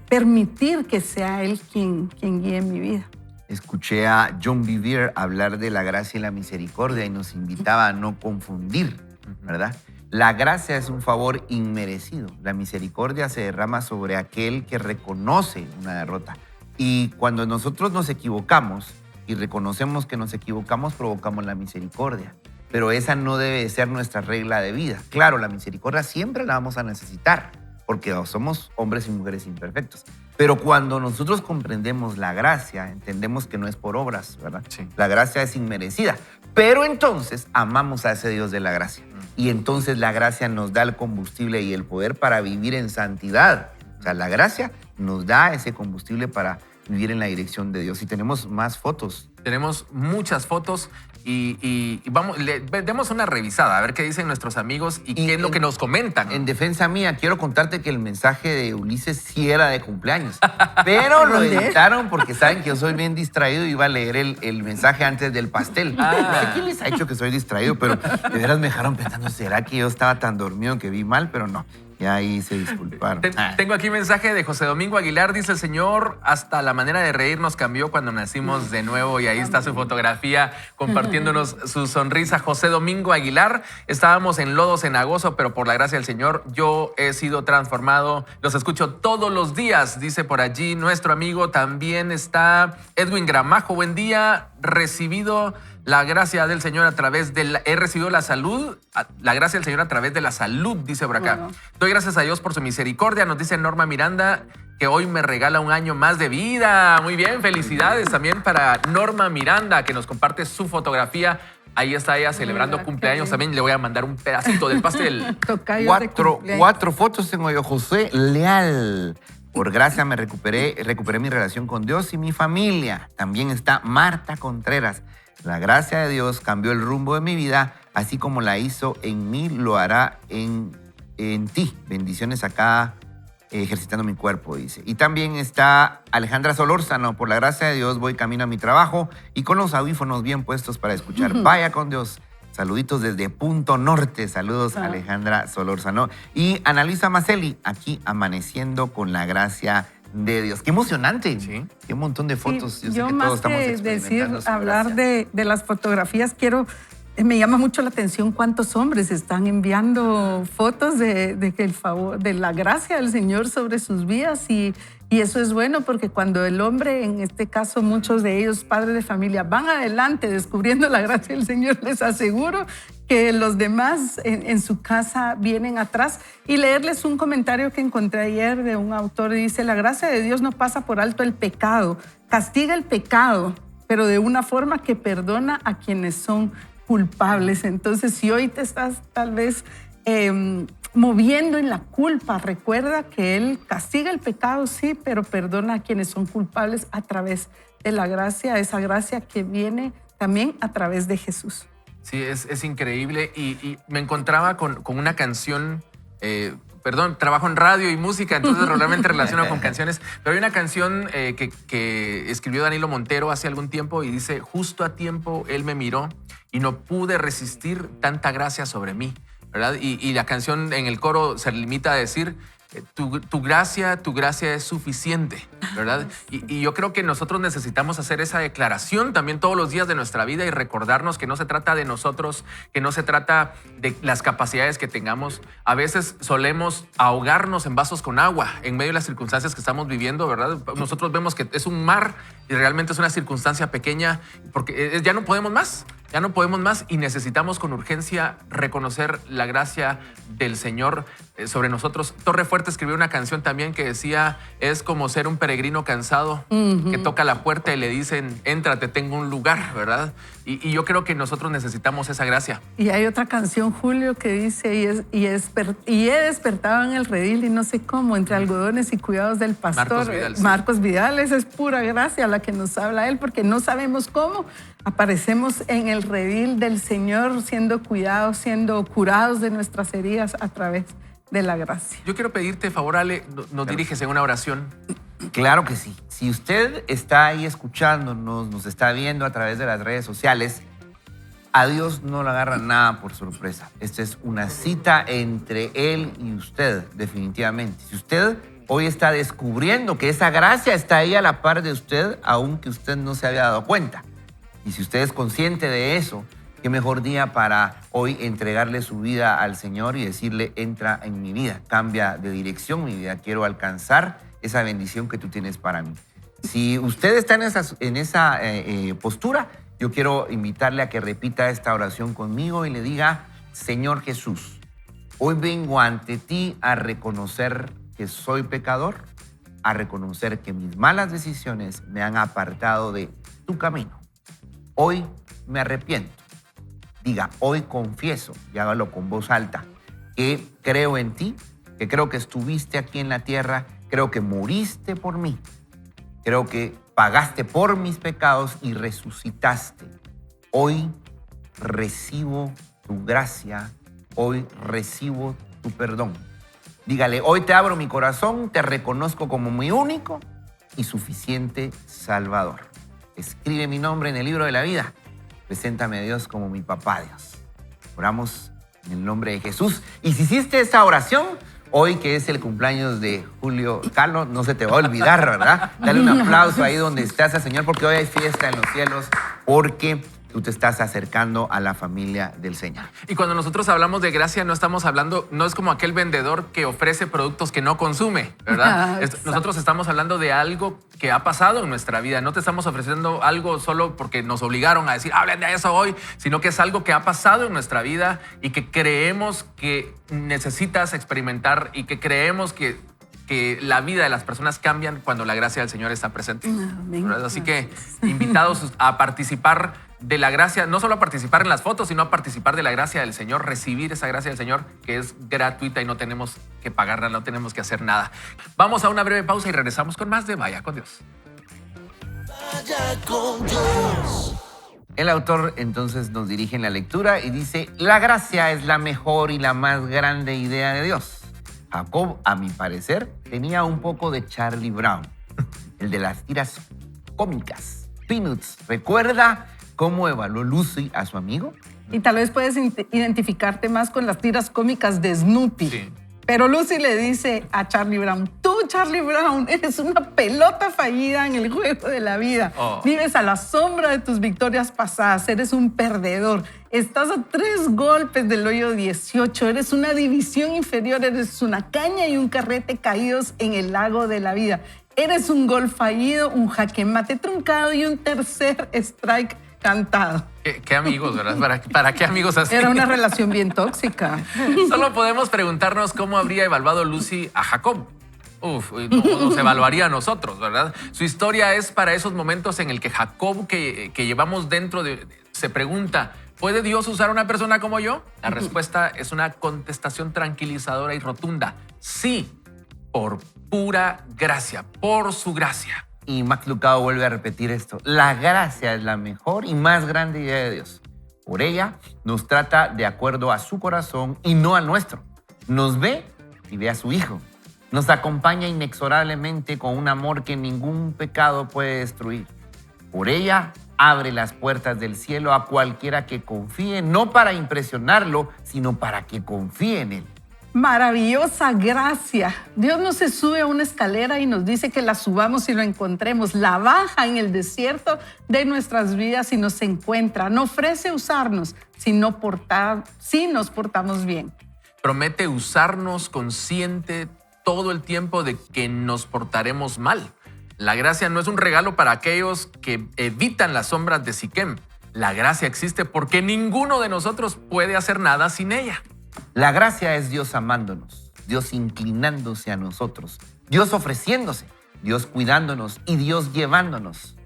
permitir que sea Él quien guíe mi vida. Escuché a John Bevere hablar de la gracia y la misericordia y nos invitaba a no confundir, ¿verdad? La gracia es un favor inmerecido. La misericordia se derrama sobre aquel que reconoce una derrota. Y cuando nosotros nos equivocamos y reconocemos que nos equivocamos, provocamos la misericordia. Pero esa no debe ser nuestra regla de vida. Claro, la misericordia siempre la vamos a necesitar, porque somos hombres y mujeres imperfectos. Pero cuando nosotros comprendemos la gracia, entendemos que no es por obras, ¿verdad? Sí. La gracia es inmerecida. Pero entonces amamos a ese Dios de la gracia. Y entonces la gracia nos da el combustible y el poder para vivir en santidad. O sea, la gracia nos da ese combustible para vivir en la dirección de Dios. Y tenemos más fotos. Tenemos muchas fotos y vamos, demos una revisada a ver qué dicen nuestros amigos y qué es lo que nos comentan. En defensa mía, quiero contarte que el mensaje de Ulises sí era de cumpleaños, pero lo editaron porque saben que yo soy bien distraído y iba a leer el mensaje antes del pastel. No sé quién les ha dicho que soy distraído, pero de veras me dejaron pensando, ¿será que yo estaba tan dormido que vi mal? Pero no. Ya ahí se disculparon. Tengo aquí mensaje de José Domingo Aguilar. Dice el Señor, hasta la manera de reír nos cambió cuando nacimos de nuevo. Y ahí está su fotografía compartiéndonos su sonrisa. José Domingo Aguilar. Estábamos en lodo cenagoso, pero por la gracia del Señor yo he sido transformado. Los escucho todos los días, dice por allí nuestro amigo. También está Edwin Gramajo. Buen día, recibido la gracia del Señor a través de he recibido la salud, la gracia del Señor a través de la salud, dice por acá. Doy gracias a Dios por su misericordia, nos dice Norma Miranda, que hoy me regala un año más de vida. Muy bien, felicidades también para Norma Miranda, que nos comparte su fotografía. Ahí está ella celebrando cumpleaños. También le voy a mandar un pedacito del pastel. Cuatro fotos tengo yo. José Leal. Por gracia me recuperé mi relación con Dios y mi familia. También está Marta Contreras. La gracia de Dios cambió el rumbo de mi vida, así como la hizo en mí, lo hará en ti. Bendiciones acá, ejercitando mi cuerpo, dice. Y también está Alejandra Solórzano. Por la gracia de Dios voy camino a mi trabajo y con los audífonos bien puestos para escuchar. Vaya con Dios. Saluditos desde Punto Norte. Saludos, Alejandra Solórzano. Y Analisa Maceli, aquí amaneciendo con la gracia de Dios. ¡Qué emocionante! Sí. ¡Qué montón de fotos! Sí, yo más que hablar de las fotografías, me llama mucho la atención cuántos hombres están enviando fotos de la gracia del Señor sobre sus vidas y eso es bueno porque cuando el hombre, en este caso muchos de ellos padres de familia, van adelante descubriendo la gracia del Señor, les aseguro que los demás en su casa vienen atrás. Y leerles un comentario que encontré ayer de un autor, dice: la gracia de Dios no pasa por alto el pecado, castiga el pecado, pero de una forma que perdona a quienes son culpables. Entonces, si hoy te estás tal vez moviendo en la culpa. Recuerda que Él castiga el pecado, sí, pero perdona a quienes son culpables a través de la gracia, esa gracia que viene también a través de Jesús. Sí, es increíble y me encontraba con una canción, trabajo en radio y música, entonces realmente relaciono con canciones, pero hay una canción que escribió Danilo Montero hace algún tiempo y dice, justo a tiempo Él me miró y no pude resistir tanta gracia sobre mí, ¿verdad? Y la canción en el coro se limita a decir, tu gracia es suficiente, ¿verdad? Y yo creo que nosotros necesitamos hacer esa declaración también todos los días de nuestra vida y recordarnos que no se trata de nosotros, que no se trata de las capacidades que tengamos. A veces solemos ahogarnos en vasos con agua en medio de las circunstancias que estamos viviendo, ¿verdad? Nosotros vemos que es un mar y realmente es una circunstancia pequeña porque ya no podemos más. Ya no podemos más y necesitamos con urgencia reconocer la gracia del Señor sobre nosotros. Torre Fuerte escribió una canción también que decía, es como ser un peregrino cansado que toca la puerta y le dicen, entra, te tengo un lugar, ¿verdad? Y yo creo que nosotros necesitamos esa gracia. Y hay otra canción, Julio, que dice, y he despertado en el redil y no sé cómo, entre algodones y cuidados del pastor. Marcos Vidal, sí. Marcos Vidal, esa es pura gracia la que nos habla él, porque no sabemos cómo. Aparecemos en el redil del Señor siendo cuidados, siendo curados de nuestras heridas a través de la gracia. Yo quiero pedirte, favor, Ale, nos diriges en una oración. Claro que sí. Si usted está ahí escuchándonos, nos está viendo a través de las redes sociales, a Dios no le agarra nada por sorpresa. Esta es una cita entre Él y usted, definitivamente. Si usted hoy está descubriendo que esa gracia está ahí a la par de usted, aunque usted no se había dado cuenta. Y si usted es consciente de eso, qué mejor día para hoy entregarle su vida al Señor y decirle, entra en mi vida, cambia de dirección mi vida, quiero alcanzar esa bendición que tú tienes para mí. Si usted está en esa postura, yo quiero invitarle a que repita esta oración conmigo y le diga, Señor Jesús, hoy vengo ante ti a reconocer que soy pecador, a reconocer que mis malas decisiones me han apartado de tu camino. Hoy me arrepiento. Diga, hoy confieso, y hágalo con voz alta, que creo en ti, que creo que estuviste aquí en la tierra, creo que moriste por mí, creo que pagaste por mis pecados y resucitaste. Hoy recibo tu gracia, hoy recibo tu perdón. Dígale, hoy te abro mi corazón, te reconozco como mi único y suficiente Salvador. Escribe mi nombre en el libro de la vida. Preséntame a Dios como mi papá Dios. Oramos en el nombre de Jesús. Y si hiciste esta oración, hoy que es el cumpleaños de Julio Carlos, no se te va a olvidar, ¿verdad? Dale un aplauso ahí donde estás al Señor, porque hoy hay fiesta en los cielos, porque tú te estás acercando a la familia del Señor. Y cuando nosotros hablamos de gracia, no estamos hablando, no es como aquel vendedor que ofrece productos que no consume, ¿verdad? Nosotros estamos hablando de algo que ha pasado en nuestra vida. No te estamos ofreciendo algo solo porque nos obligaron a decir, hablen de eso hoy, sino que es algo que ha pasado en nuestra vida y que creemos que necesitas experimentar y que creemos que la vida de las personas cambian cuando la gracia del Señor está presente. ¿Verdad? Así que invitados a participar de la gracia, no solo a participar en las fotos, sino a participar de la gracia del Señor, recibir esa gracia del Señor que es gratuita y no tenemos que pagarla, no tenemos que hacer nada. Vamos a una breve pausa y regresamos con más de Vaya con Dios. Vaya con Dios. El autor entonces nos dirige en la lectura y dice, la gracia es la mejor y la más grande idea de Dios. Jacob, a mi parecer, tenía un poco de Charlie Brown, el de las tiras cómicas. Peanuts, ¿recuerda cómo evaluó Lucy a su amigo? Y tal vez puedes identificarte más con las tiras cómicas de Snoopy. Sí. Pero Lucy le dice a Charlie Brown, tú, Charlie Brown, eres una pelota fallida en el juego de la vida. Oh. Vives a la sombra de tus victorias pasadas, eres un perdedor. Estás a 3 golpes del hoyo 18, eres una división inferior, eres una caña y un carrete caídos en el lago de la vida. Eres un gol fallido, un jaque mate truncado y un tercer strike cantado. ¿Qué amigos, verdad? ¿Para qué amigos así? Era una relación bien tóxica. Solo podemos preguntarnos cómo habría evaluado Lucy a Jacob. Nos evaluaría a nosotros, ¿verdad? Su historia es para esos momentos en el que Jacob que llevamos dentro se pregunta, ¿Puede Dios usar a una persona como yo? La respuesta es una contestación tranquilizadora y rotunda. Sí, por pura gracia, por su gracia. Y Max Lucado vuelve a repetir esto. La gracia es la mejor y más grande idea de Dios. Por ella nos trata de acuerdo a su corazón y no al nuestro. Nos ve y ve a su Hijo. Nos acompaña inexorablemente con un amor que ningún pecado puede destruir. Por ella abre las puertas del cielo a cualquiera que confíe, no para impresionarlo, sino para que confíe en él. Maravillosa gracia. Dios no se sube a una escalera y nos dice que la subamos y lo encontremos. La baja en el desierto de nuestras vidas y nos encuentra. No ofrece usarnos si nos portamos bien. Promete usarnos consciente todo el tiempo de que nos portaremos mal. La gracia no es un regalo para aquellos que evitan las sombras de Siquem. La gracia existe porque ninguno de nosotros puede hacer nada sin ella. La gracia es Dios amándonos, Dios inclinándose a nosotros, Dios ofreciéndose, Dios cuidándonos y Dios llevándonos.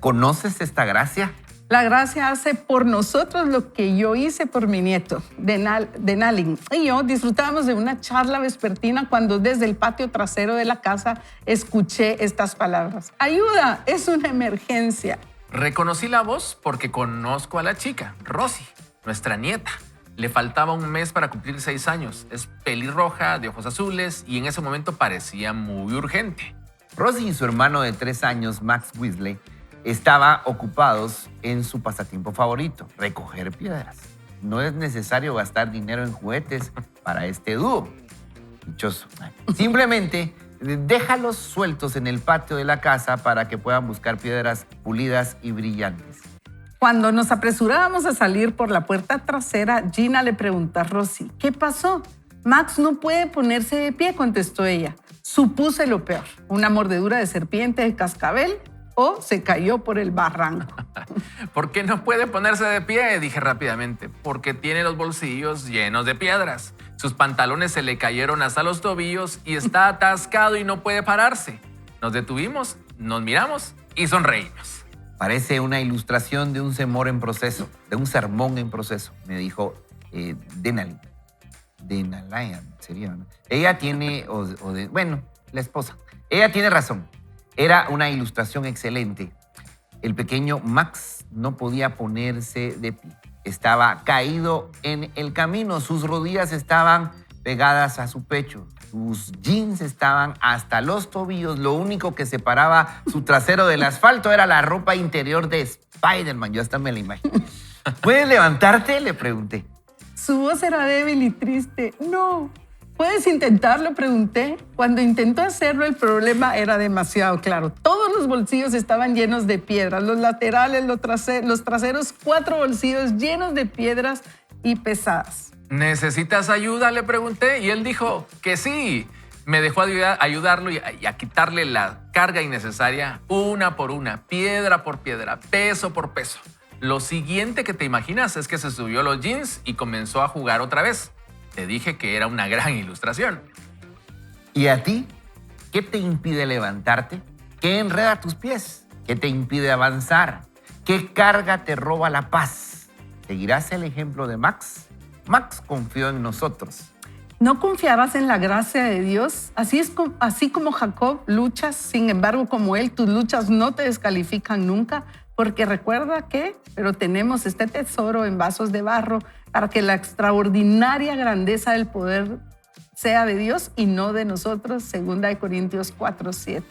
¿Conoces esta gracia? La gracia hace por nosotros lo que yo hice por mi nieto, Denalin. Y yo disfrutábamos de una charla vespertina cuando desde el patio trasero de la casa escuché estas palabras. ¡Ayuda! Es una emergencia. Reconocí la voz porque conozco a la chica, Rosy, nuestra nieta. Le faltaba un mes para cumplir 6 años. Es pelirroja, de ojos azules y en ese momento parecía muy urgente. Rosy y su hermano de 3 años, Max Weasley, estaban ocupados en su pasatiempo favorito, recoger piedras. No es necesario gastar dinero en juguetes para este dúo. Dichoso. Simplemente déjalos sueltos en el patio de la casa para que puedan buscar piedras pulidas y brillantes. Cuando nos apresurábamos a salir por la puerta trasera, Gina le preguntó a Rosy, ¿qué pasó? Max no puede ponerse de pie, contestó ella. Supuse lo peor, una mordedura de serpiente de cascabel o se cayó por el barranco. ¿Por qué no puede ponerse de pie? Dije rápidamente. Porque tiene los bolsillos llenos de piedras. Sus pantalones se le cayeron hasta los tobillos y está atascado y no puede pararse. Nos detuvimos, nos miramos y sonreímos. Parece una ilustración de un sermón en proceso, me dijo Denalin. Denalayan sería, ¿no? Ella tiene, la esposa. Ella tiene razón. Era una ilustración excelente. El pequeño Max no podía ponerse de pie. Estaba caído en el camino. Sus rodillas estaban pegadas a su pecho. Sus jeans estaban hasta los tobillos. Lo único que separaba su trasero del asfalto era la ropa interior de Spider-Man. Yo hasta me la imagino. ¿Puedes levantarte? Le pregunté. Su voz era débil y triste. No. ¿Puedes intentarlo? Pregunté. Cuando intentó hacerlo, el problema era demasiado claro. Todos los bolsillos estaban llenos de piedras. Los laterales, los traseros, 4 bolsillos llenos de piedras y pesadas. ¿Necesitas ayuda? Le pregunté y él dijo que sí. Me dejó ayudarlo y a quitarle la carga innecesaria una por una, piedra por piedra, peso por peso. Lo siguiente que te imaginas es que se subió los jeans y comenzó a jugar otra vez. Te dije que era una gran ilustración. ¿Y a ti? ¿Qué te impide levantarte? ¿Qué enreda tus pies? ¿Qué te impide avanzar? ¿Qué carga te roba la paz? ¿Seguirás el ejemplo de Max? Max confió en nosotros. ¿No confiarás en la gracia de Dios? Así como Jacob luchas, sin embargo, como él, tus luchas no te descalifican nunca, porque recuerda que, pero tenemos este tesoro en vasos de barro para que la extraordinaria grandeza del poder sea de Dios y no de nosotros, 2 Corintios 4:7.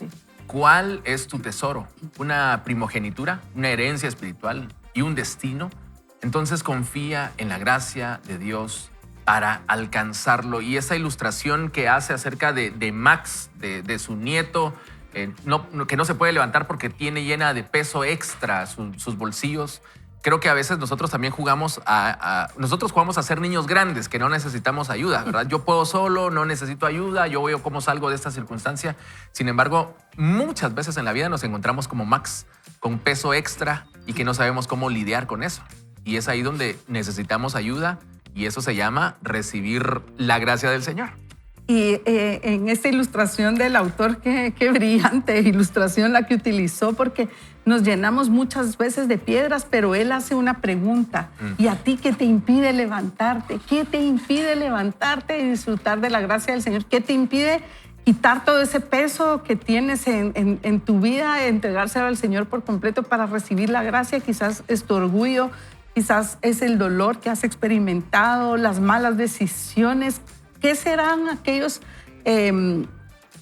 ¿Cuál es tu tesoro? ¿Una primogenitura? ¿Una herencia espiritual? ¿Y un destino? Entonces confía en la gracia de Dios para alcanzarlo. Y esa ilustración que hace acerca de Max, de su nieto, que no se puede levantar porque tiene llena de peso extra sus bolsillos. Creo que a veces nosotros también jugamos nosotros jugamos a ser niños grandes que no necesitamos ayuda, ¿verdad? Yo puedo solo, no necesito ayuda, yo veo cómo salgo de esta circunstancia. Sin embargo, muchas veces en la vida nos encontramos como Max, con peso extra y que no sabemos cómo lidiar con eso. Y es ahí donde necesitamos ayuda y eso se llama recibir la gracia del Señor. Y en esta ilustración del autor, qué brillante ilustración la que utilizó, porque nos llenamos muchas veces de piedras, pero él hace una pregunta. ¿Y a ti qué te impide levantarte? ¿Qué te impide levantarte y disfrutar de la gracia del Señor? ¿Qué te impide quitar todo ese peso que tienes en tu vida, entregárselo al Señor por completo para recibir la gracia? Quizás es tu orgullo, quizás es el dolor que has experimentado, las malas decisiones. ¿Qué serán aquellos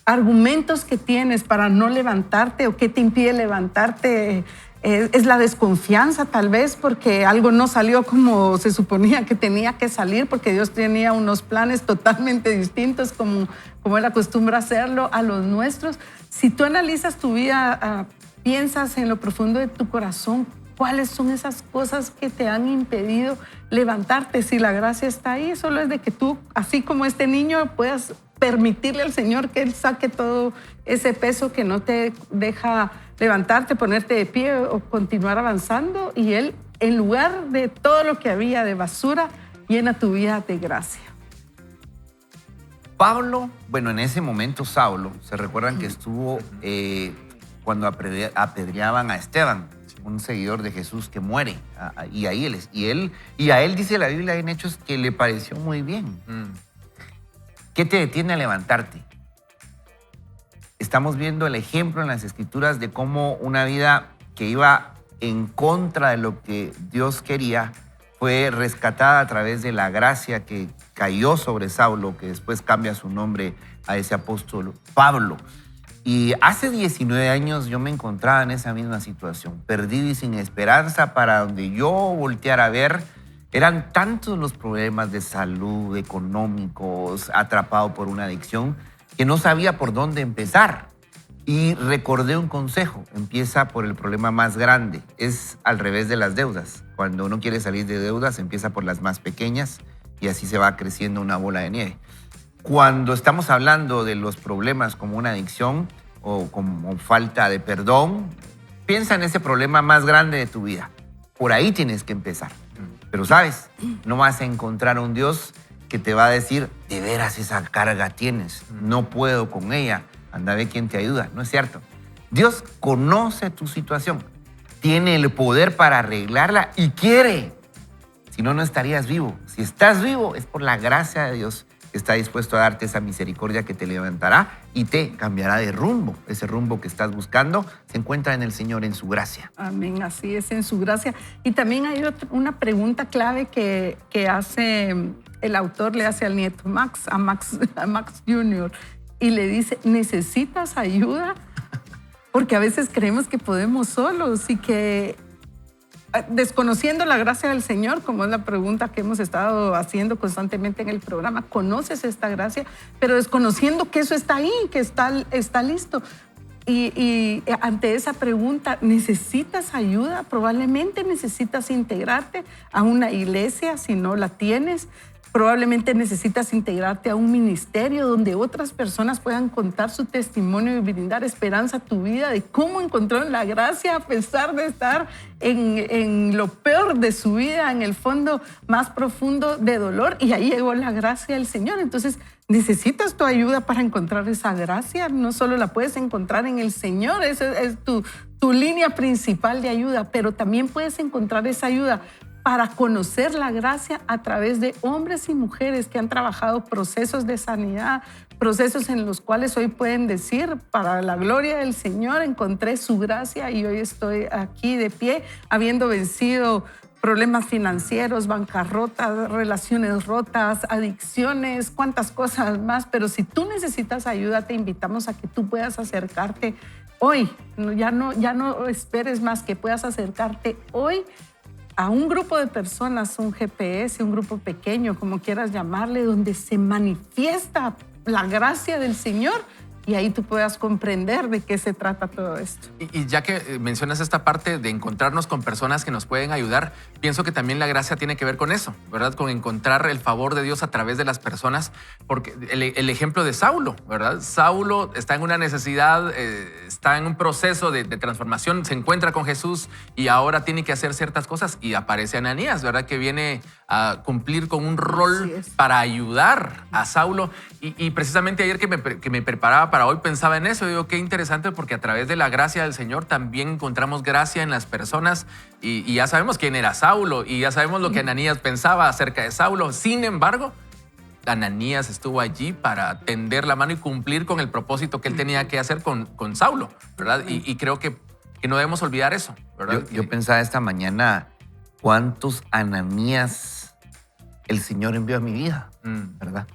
argumentos que tienes para no levantarte o qué te impide levantarte? Es la desconfianza tal vez porque algo no salió como se suponía que tenía que salir, porque Dios tenía unos planes totalmente distintos como Él acostumbra hacerlo a los nuestros. Si tú analizas tu vida, piensas en lo profundo de tu corazón, ¿cuáles son esas cosas que te han impedido levantarte? Si la gracia está ahí, solo es de que tú, así como este niño, puedas permitirle al Señor que Él saque todo ese peso que no te deja levantarte, ponerte de pie o continuar avanzando. Y Él, en lugar de todo lo que había de basura, llena tu vida de gracia. Pablo, bueno, en ese momento Saulo, se recuerdan que estuvo cuando apedreaban a Esteban, un seguidor de Jesús que muere, y a él dice la Biblia en Hechos que le pareció muy bien. ¿Qué te detiene a levantarte? Estamos viendo el ejemplo en las Escrituras de cómo una vida que iba en contra de lo que Dios quería fue rescatada a través de la gracia que cayó sobre Saulo, que después cambia su nombre a ese apóstol Pablo. Y hace 19 años yo me encontraba en esa misma situación, perdido y sin esperanza. Para donde yo volteara a ver, eran tantos los problemas de salud, económicos, atrapado por una adicción, que no sabía por dónde empezar. Y recordé un consejo: empieza por el problema más grande. Es al revés de las deudas. Cuando uno quiere salir de deudas, empieza por las más pequeñas y así se va creciendo una bola de nieve. Cuando estamos hablando de los problemas como una adicción o como falta de perdón, piensa en ese problema más grande de tu vida. Por ahí tienes que empezar. Pero sabes, no vas a encontrar a un Dios que te va a decir, de veras esa carga tienes, no puedo con ella, anda a ver quién te ayuda. No es cierto. Dios conoce tu situación, tiene el poder para arreglarla y quiere. Si no, no estarías vivo. Si estás vivo es por la gracia de Dios, que está dispuesto a darte esa misericordia que te levantará y te cambiará de rumbo. Ese rumbo que estás buscando se encuentra en el Señor, en su gracia. Amén, así es, en su gracia. Y también hay una pregunta clave que hace el autor, le hace al nieto a Max Jr. y le dice, ¿necesitas ayuda? Porque a veces creemos que podemos solos y que desconociendo la gracia del Señor, como es la pregunta que hemos estado haciendo constantemente en el programa, ¿conoces esta gracia? Pero desconociendo que eso está ahí, que está listo. Y ante esa pregunta, ¿necesitas ayuda? Probablemente necesitas integrarte a una iglesia si no la tienes. Probablemente necesitas integrarte a un ministerio donde otras personas puedan contar su testimonio y brindar esperanza a tu vida de cómo encontraron la gracia a pesar de estar en lo peor de su vida, en el fondo más profundo de dolor. Y ahí llegó la gracia del Señor. Entonces, necesitas tu ayuda para encontrar esa gracia. No solo la puedes encontrar en el Señor, esa es tu línea principal de ayuda, pero también puedes encontrar esa ayuda para conocer la gracia a través de hombres y mujeres que han trabajado procesos de sanidad, procesos en los cuales hoy pueden decir, para la gloria del Señor, encontré su gracia y hoy estoy aquí de pie, habiendo vencido problemas financieros, bancarrotas, relaciones rotas, adicciones, cuántas cosas más. Pero si tú necesitas ayuda, te invitamos a que tú puedas acercarte hoy. Ya no esperes más, que puedas acercarte hoy a un grupo de personas, un GPS, un grupo pequeño, como quieras llamarle, donde se manifiesta la gracia del Señor y ahí tú puedas comprender de qué se trata todo esto. Y ya que mencionas esta parte de encontrarnos con personas que nos pueden ayudar, pienso que también la gracia tiene que ver con eso, ¿verdad? Con encontrar el favor de Dios a través de las personas, porque el ejemplo de Saulo, ¿verdad? Saulo está en una necesidad, está en un proceso de transformación, se encuentra con Jesús y ahora tiene que hacer ciertas cosas y aparece Ananías, ¿verdad? Que viene a cumplir con un rol para ayudar a Saulo. Y precisamente ayer que me preparaba para hoy pensaba en eso. Digo, qué interesante, porque a través de la gracia del Señor también encontramos gracia en las personas y ya sabemos quién era Saulo y ya sabemos lo que Ananías pensaba acerca de Saulo. Sin embargo, Ananías estuvo allí para tender la mano y cumplir con el propósito que él tenía que hacer con Saulo, ¿verdad? Y creo que no debemos olvidar eso, ¿verdad? Yo pensaba esta mañana cuántos Ananías el Señor envió a mi vida, ¿verdad?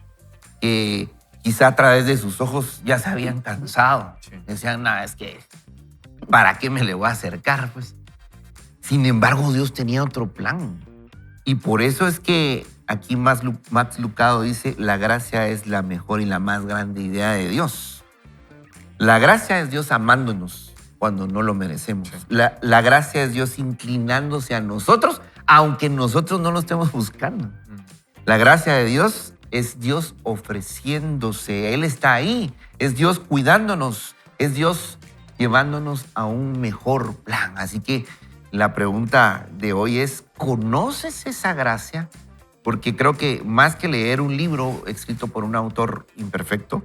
Que quizá a través de sus ojos ya se habían cansado. Sí. Decían, nada, es que ¿para qué me le voy a acercar? Pues, sin embargo, Dios tenía otro plan. Y por eso es que aquí Max Lucado dice, la gracia es la mejor y la más grande idea de Dios. La gracia es Dios amándonos cuando no lo merecemos. Sí. La gracia es Dios inclinándose a nosotros, aunque nosotros no lo estemos buscando. La gracia de Dios es Dios ofreciéndose. Él está ahí. Es Dios cuidándonos. Es Dios llevándonos a un mejor plan. Así que la pregunta de hoy es, ¿conoces esa gracia? Porque creo que más que leer un libro escrito por un autor imperfecto,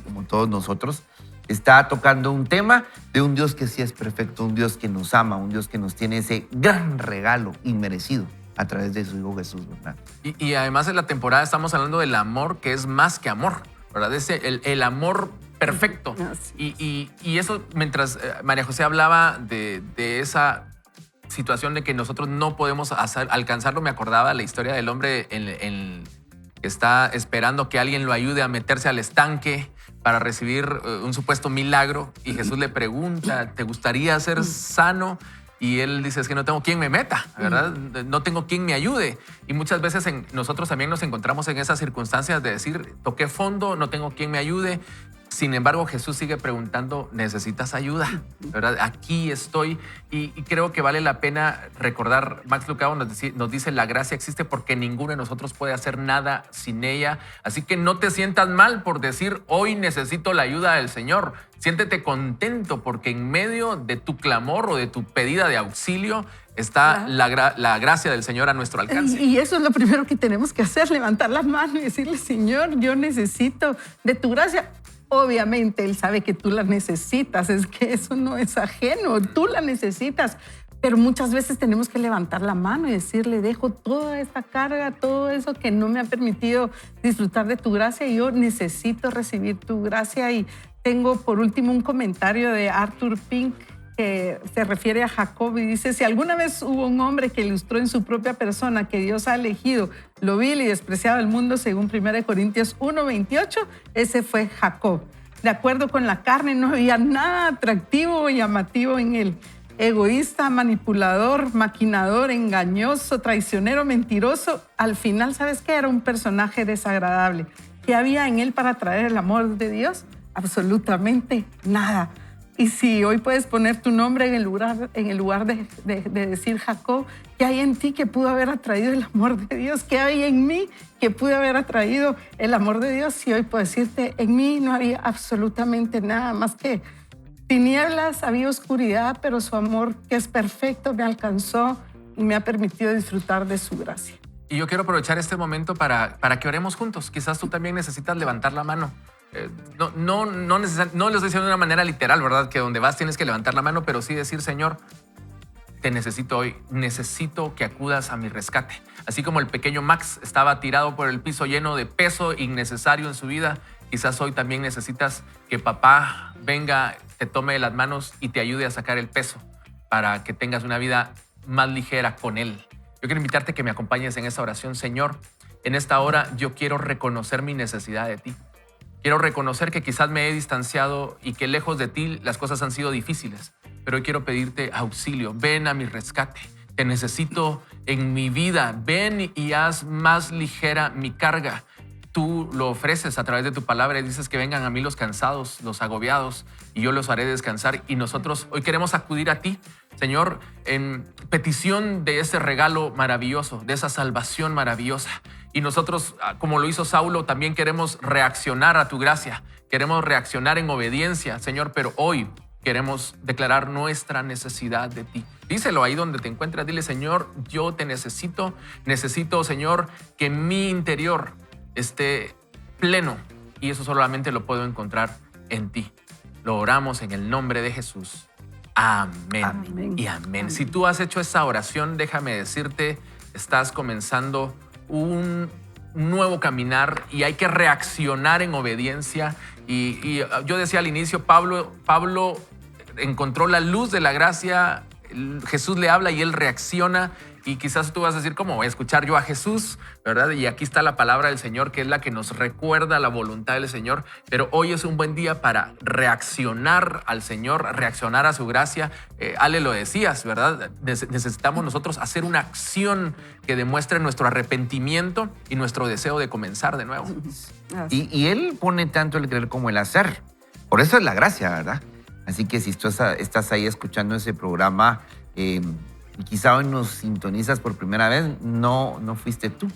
como todos nosotros, está tocando un tema de un Dios que sí es perfecto, un Dios que nos ama, un Dios que nos tiene ese gran regalo inmerecido a través de su Hijo Jesús, ¿verdad? Y además en la temporada estamos hablando del amor que es más que amor, ¿verdad? Es el amor perfecto. Y eso, mientras María José hablaba de esa situación de que nosotros no podemos alcanzarlo, me acordaba la historia del hombre que está esperando que alguien lo ayude a meterse al estanque para recibir un supuesto milagro, y Jesús le pregunta, ¿te gustaría ser sano? Y él dice, es que no tengo quien me meta, ¿verdad? No tengo quien me ayude. Y muchas veces nosotros también nos encontramos en esas circunstancias de decir, toqué fondo, no tengo quien me ayude. Sin embargo, Jesús sigue preguntando, ¿necesitas ayuda? ¿Verdad? Aquí estoy. Y creo que vale la pena recordar, Max Lucado nos dice, la gracia existe porque ninguno de nosotros puede hacer nada sin ella. Así que no te sientas mal por decir, hoy necesito la ayuda del Señor. Siéntete contento porque en medio de tu clamor o de tu pedida de auxilio está la gracia del Señor a nuestro alcance. Y eso es lo primero que tenemos que hacer, levantar las manos y decirle, Señor, yo necesito de tu gracia. Obviamente Él sabe que tú la necesitas, es que eso no es ajeno, tú la necesitas. Pero muchas veces tenemos que levantar la mano y decirle, dejo toda esta carga, todo eso que no me ha permitido disfrutar de tu gracia, y yo necesito recibir tu gracia. Y tengo por último un comentario de Arthur Pink que se refiere a Jacob y dice, si alguna vez hubo un hombre que ilustró en su propia persona que Dios ha elegido lo vil y despreciado del mundo, según 1 Corintios 1:28, ese fue Jacob. De acuerdo con la carne, no había nada atractivo o llamativo en él. Egoísta, manipulador, maquinador, engañoso, traicionero, mentiroso. Al final, ¿sabes qué? Era un personaje desagradable. ¿Qué había en él para atraer el amor de Dios? Absolutamente nada. Y si hoy puedes poner tu nombre en el lugar de decir Jacob, ¿qué hay en ti que pudo haber atraído el amor de Dios? ¿Qué hay en mí que pudo haber atraído el amor de Dios? Y hoy puedo decirte, en mí no había absolutamente nada más que tinieblas, había oscuridad, pero su amor, que es perfecto, me alcanzó y me ha permitido disfrutar de su gracia. Y yo quiero aprovechar este momento para que oremos juntos. Quizás tú también necesitas levantar la mano. No lo estoy diciendo de una manera literal, ¿verdad? Que donde vas tienes que levantar la mano, pero sí decir, Señor, te necesito hoy, necesito que acudas a mi rescate. Así como el pequeño Max estaba tirado por el piso lleno de peso innecesario en su vida, quizás hoy también necesitas que papá venga, te tome de las manos y te ayude a sacar el peso para que tengas una vida más ligera con él. Yo quiero invitarte a que me acompañes en esta oración. Señor, en esta hora yo quiero reconocer mi necesidad de ti. Quiero reconocer que quizás me he distanciado y que lejos de ti las cosas han sido difíciles, pero hoy quiero pedirte auxilio. Ven a mi rescate. Te necesito en mi vida. Ven y haz más ligera mi carga. tú lo ofreces a través de tu palabra y dices que vengan a mí los cansados, los agobiados, y yo los haré descansar. Y nosotros hoy queremos acudir a ti, Señor, en petición de ese regalo maravilloso, de esa salvación maravillosa. Y nosotros, como lo hizo Saulo, también queremos reaccionar a tu gracia. Queremos reaccionar en obediencia, Señor, pero hoy queremos declarar nuestra necesidad de ti. Díselo ahí donde te encuentras. Dile, Señor, yo te necesito. Necesito, Señor, que mi interior esté pleno. Y eso solamente lo puedo encontrar en ti. Lo oramos en el nombre de Jesús. Amén. Amén. Y amén. Si tú has hecho esa oración, déjame decirte, estás comenzando un nuevo caminar y hay que reaccionar en obediencia. Y yo decía al inicio, Pablo encontró la luz de la gracia. Jesús le habla y él reacciona. Y quizás tú vas a decir, ¿cómo voy a escuchar yo a Jesús? ¿Verdad? Y aquí está la palabra del Señor, que es la que nos recuerda la voluntad del Señor. Pero hoy es un buen día para reaccionar al Señor, reaccionar a su gracia. Ale, lo decías, ¿verdad? Necesitamos nosotros hacer una acción que demuestre nuestro arrepentimiento y nuestro deseo de comenzar de nuevo. Y Él pone tanto el querer como el hacer. Por eso es la gracia, ¿verdad? Así que si tú estás ahí escuchando ese programa, y quizá hoy nos sintonizas por primera vez, no fuiste tú,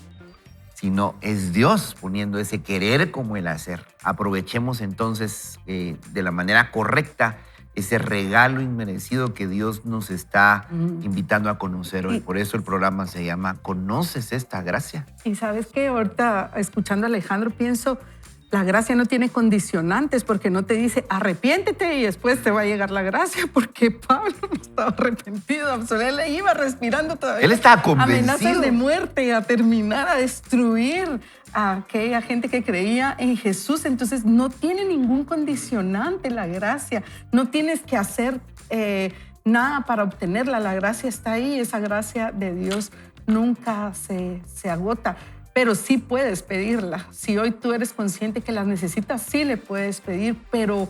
sino es Dios poniendo ese querer como el hacer. Aprovechemos entonces de la manera correcta ese regalo inmerecido que Dios nos está invitando a conocer hoy. Por eso el programa se llama ¿Conoces esta gracia? Y sabes que ahorita, escuchando a Alejandro, pienso, la gracia no tiene condicionantes, porque no te dice arrepiéntete y después te va a llegar la gracia, porque Pablo no estaba arrepentido. Él iba respirando todavía. Él estaba convencido. Amenazas de muerte, a terminar, a destruir a aquella gente que creía en Jesús. Entonces no tiene ningún condicionante la gracia. No tienes que hacer nada para obtenerla. La gracia está ahí. Esa gracia de Dios nunca se agota. Pero sí puedes pedirla. Si hoy tú eres consciente que la necesitas, sí le puedes pedir. Pero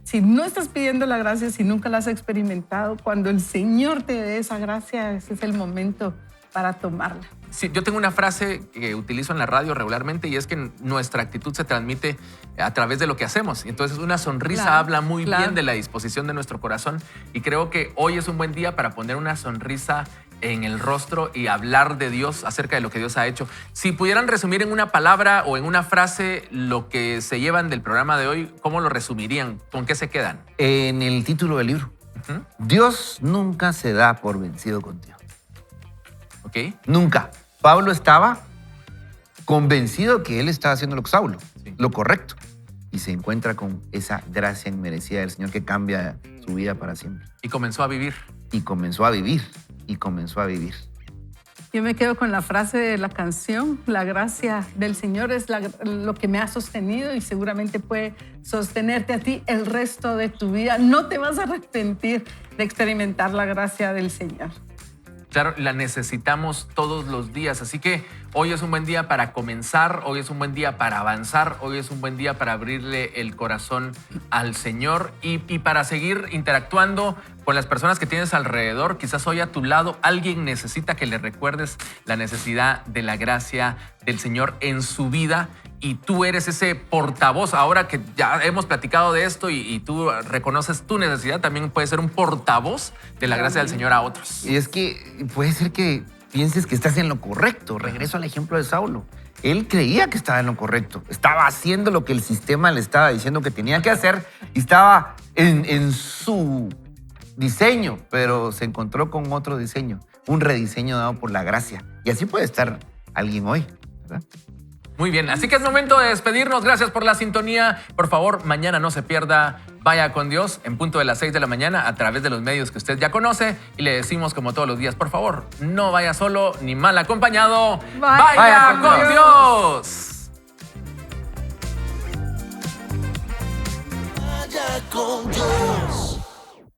si no estás pidiendo la gracia, si nunca la has experimentado, cuando el Señor te dé esa gracia, ese es el momento para tomarla. Sí, yo tengo una frase que utilizo en la radio regularmente y es que nuestra actitud se transmite a través de lo que hacemos. Entonces una sonrisa habla muy bien de la disposición de nuestro corazón y creo que hoy es un buen día para poner una sonrisa en el rostro y hablar de Dios, acerca de lo que Dios ha hecho. Si pudieran resumir en una palabra o en una frase lo que se llevan del programa de hoy, ¿cómo lo resumirían? ¿Con qué se quedan? En el título del libro. Dios nunca se da por vencido contigo. ¿Ok? Nunca. Pablo estaba convencido que él estaba haciendo lo correcto. Y se encuentra con esa gracia inmerecida del Señor que cambia su vida para siempre. Y comenzó a vivir. Y comenzó a vivir. Y comenzó a vivir. Yo me quedo con la frase de la canción, la gracia del Señor es lo que me ha sostenido y seguramente puede sostenerte a ti el resto de tu vida. No te vas a arrepentir de experimentar la gracia del Señor. Claro, la necesitamos todos los días, así que hoy es un buen día para comenzar, hoy es un buen día para avanzar, hoy es un buen día para abrirle el corazón al Señor y para seguir interactuando con las personas que tienes alrededor. Quizás hoy a tu lado alguien necesita que le recuerdes la necesidad de la gracia del Señor en su vida y tú eres ese portavoz. Ahora que ya hemos platicado de esto y tú reconoces tu necesidad, también puedes ser un portavoz de la gracia del Señor a otros. Y es que puede ser que pienses que estás en lo correcto. Regreso al ejemplo de Saulo. Él creía que estaba en lo correcto. Estaba haciendo lo que el sistema le estaba diciendo que tenía que hacer y estaba en su diseño, pero se encontró con otro diseño, un rediseño dado por la gracia. Y así puede estar alguien hoy, ¿verdad? Muy bien, así que es momento de despedirnos. Gracias por la sintonía. Por favor, mañana no se pierda Vaya con Dios en punto de las 6 de la mañana a través de los medios que usted ya conoce. Y le decimos como todos los días, por favor, no vaya solo ni mal acompañado. ¡Vaya con Dios! Vaya con Dios.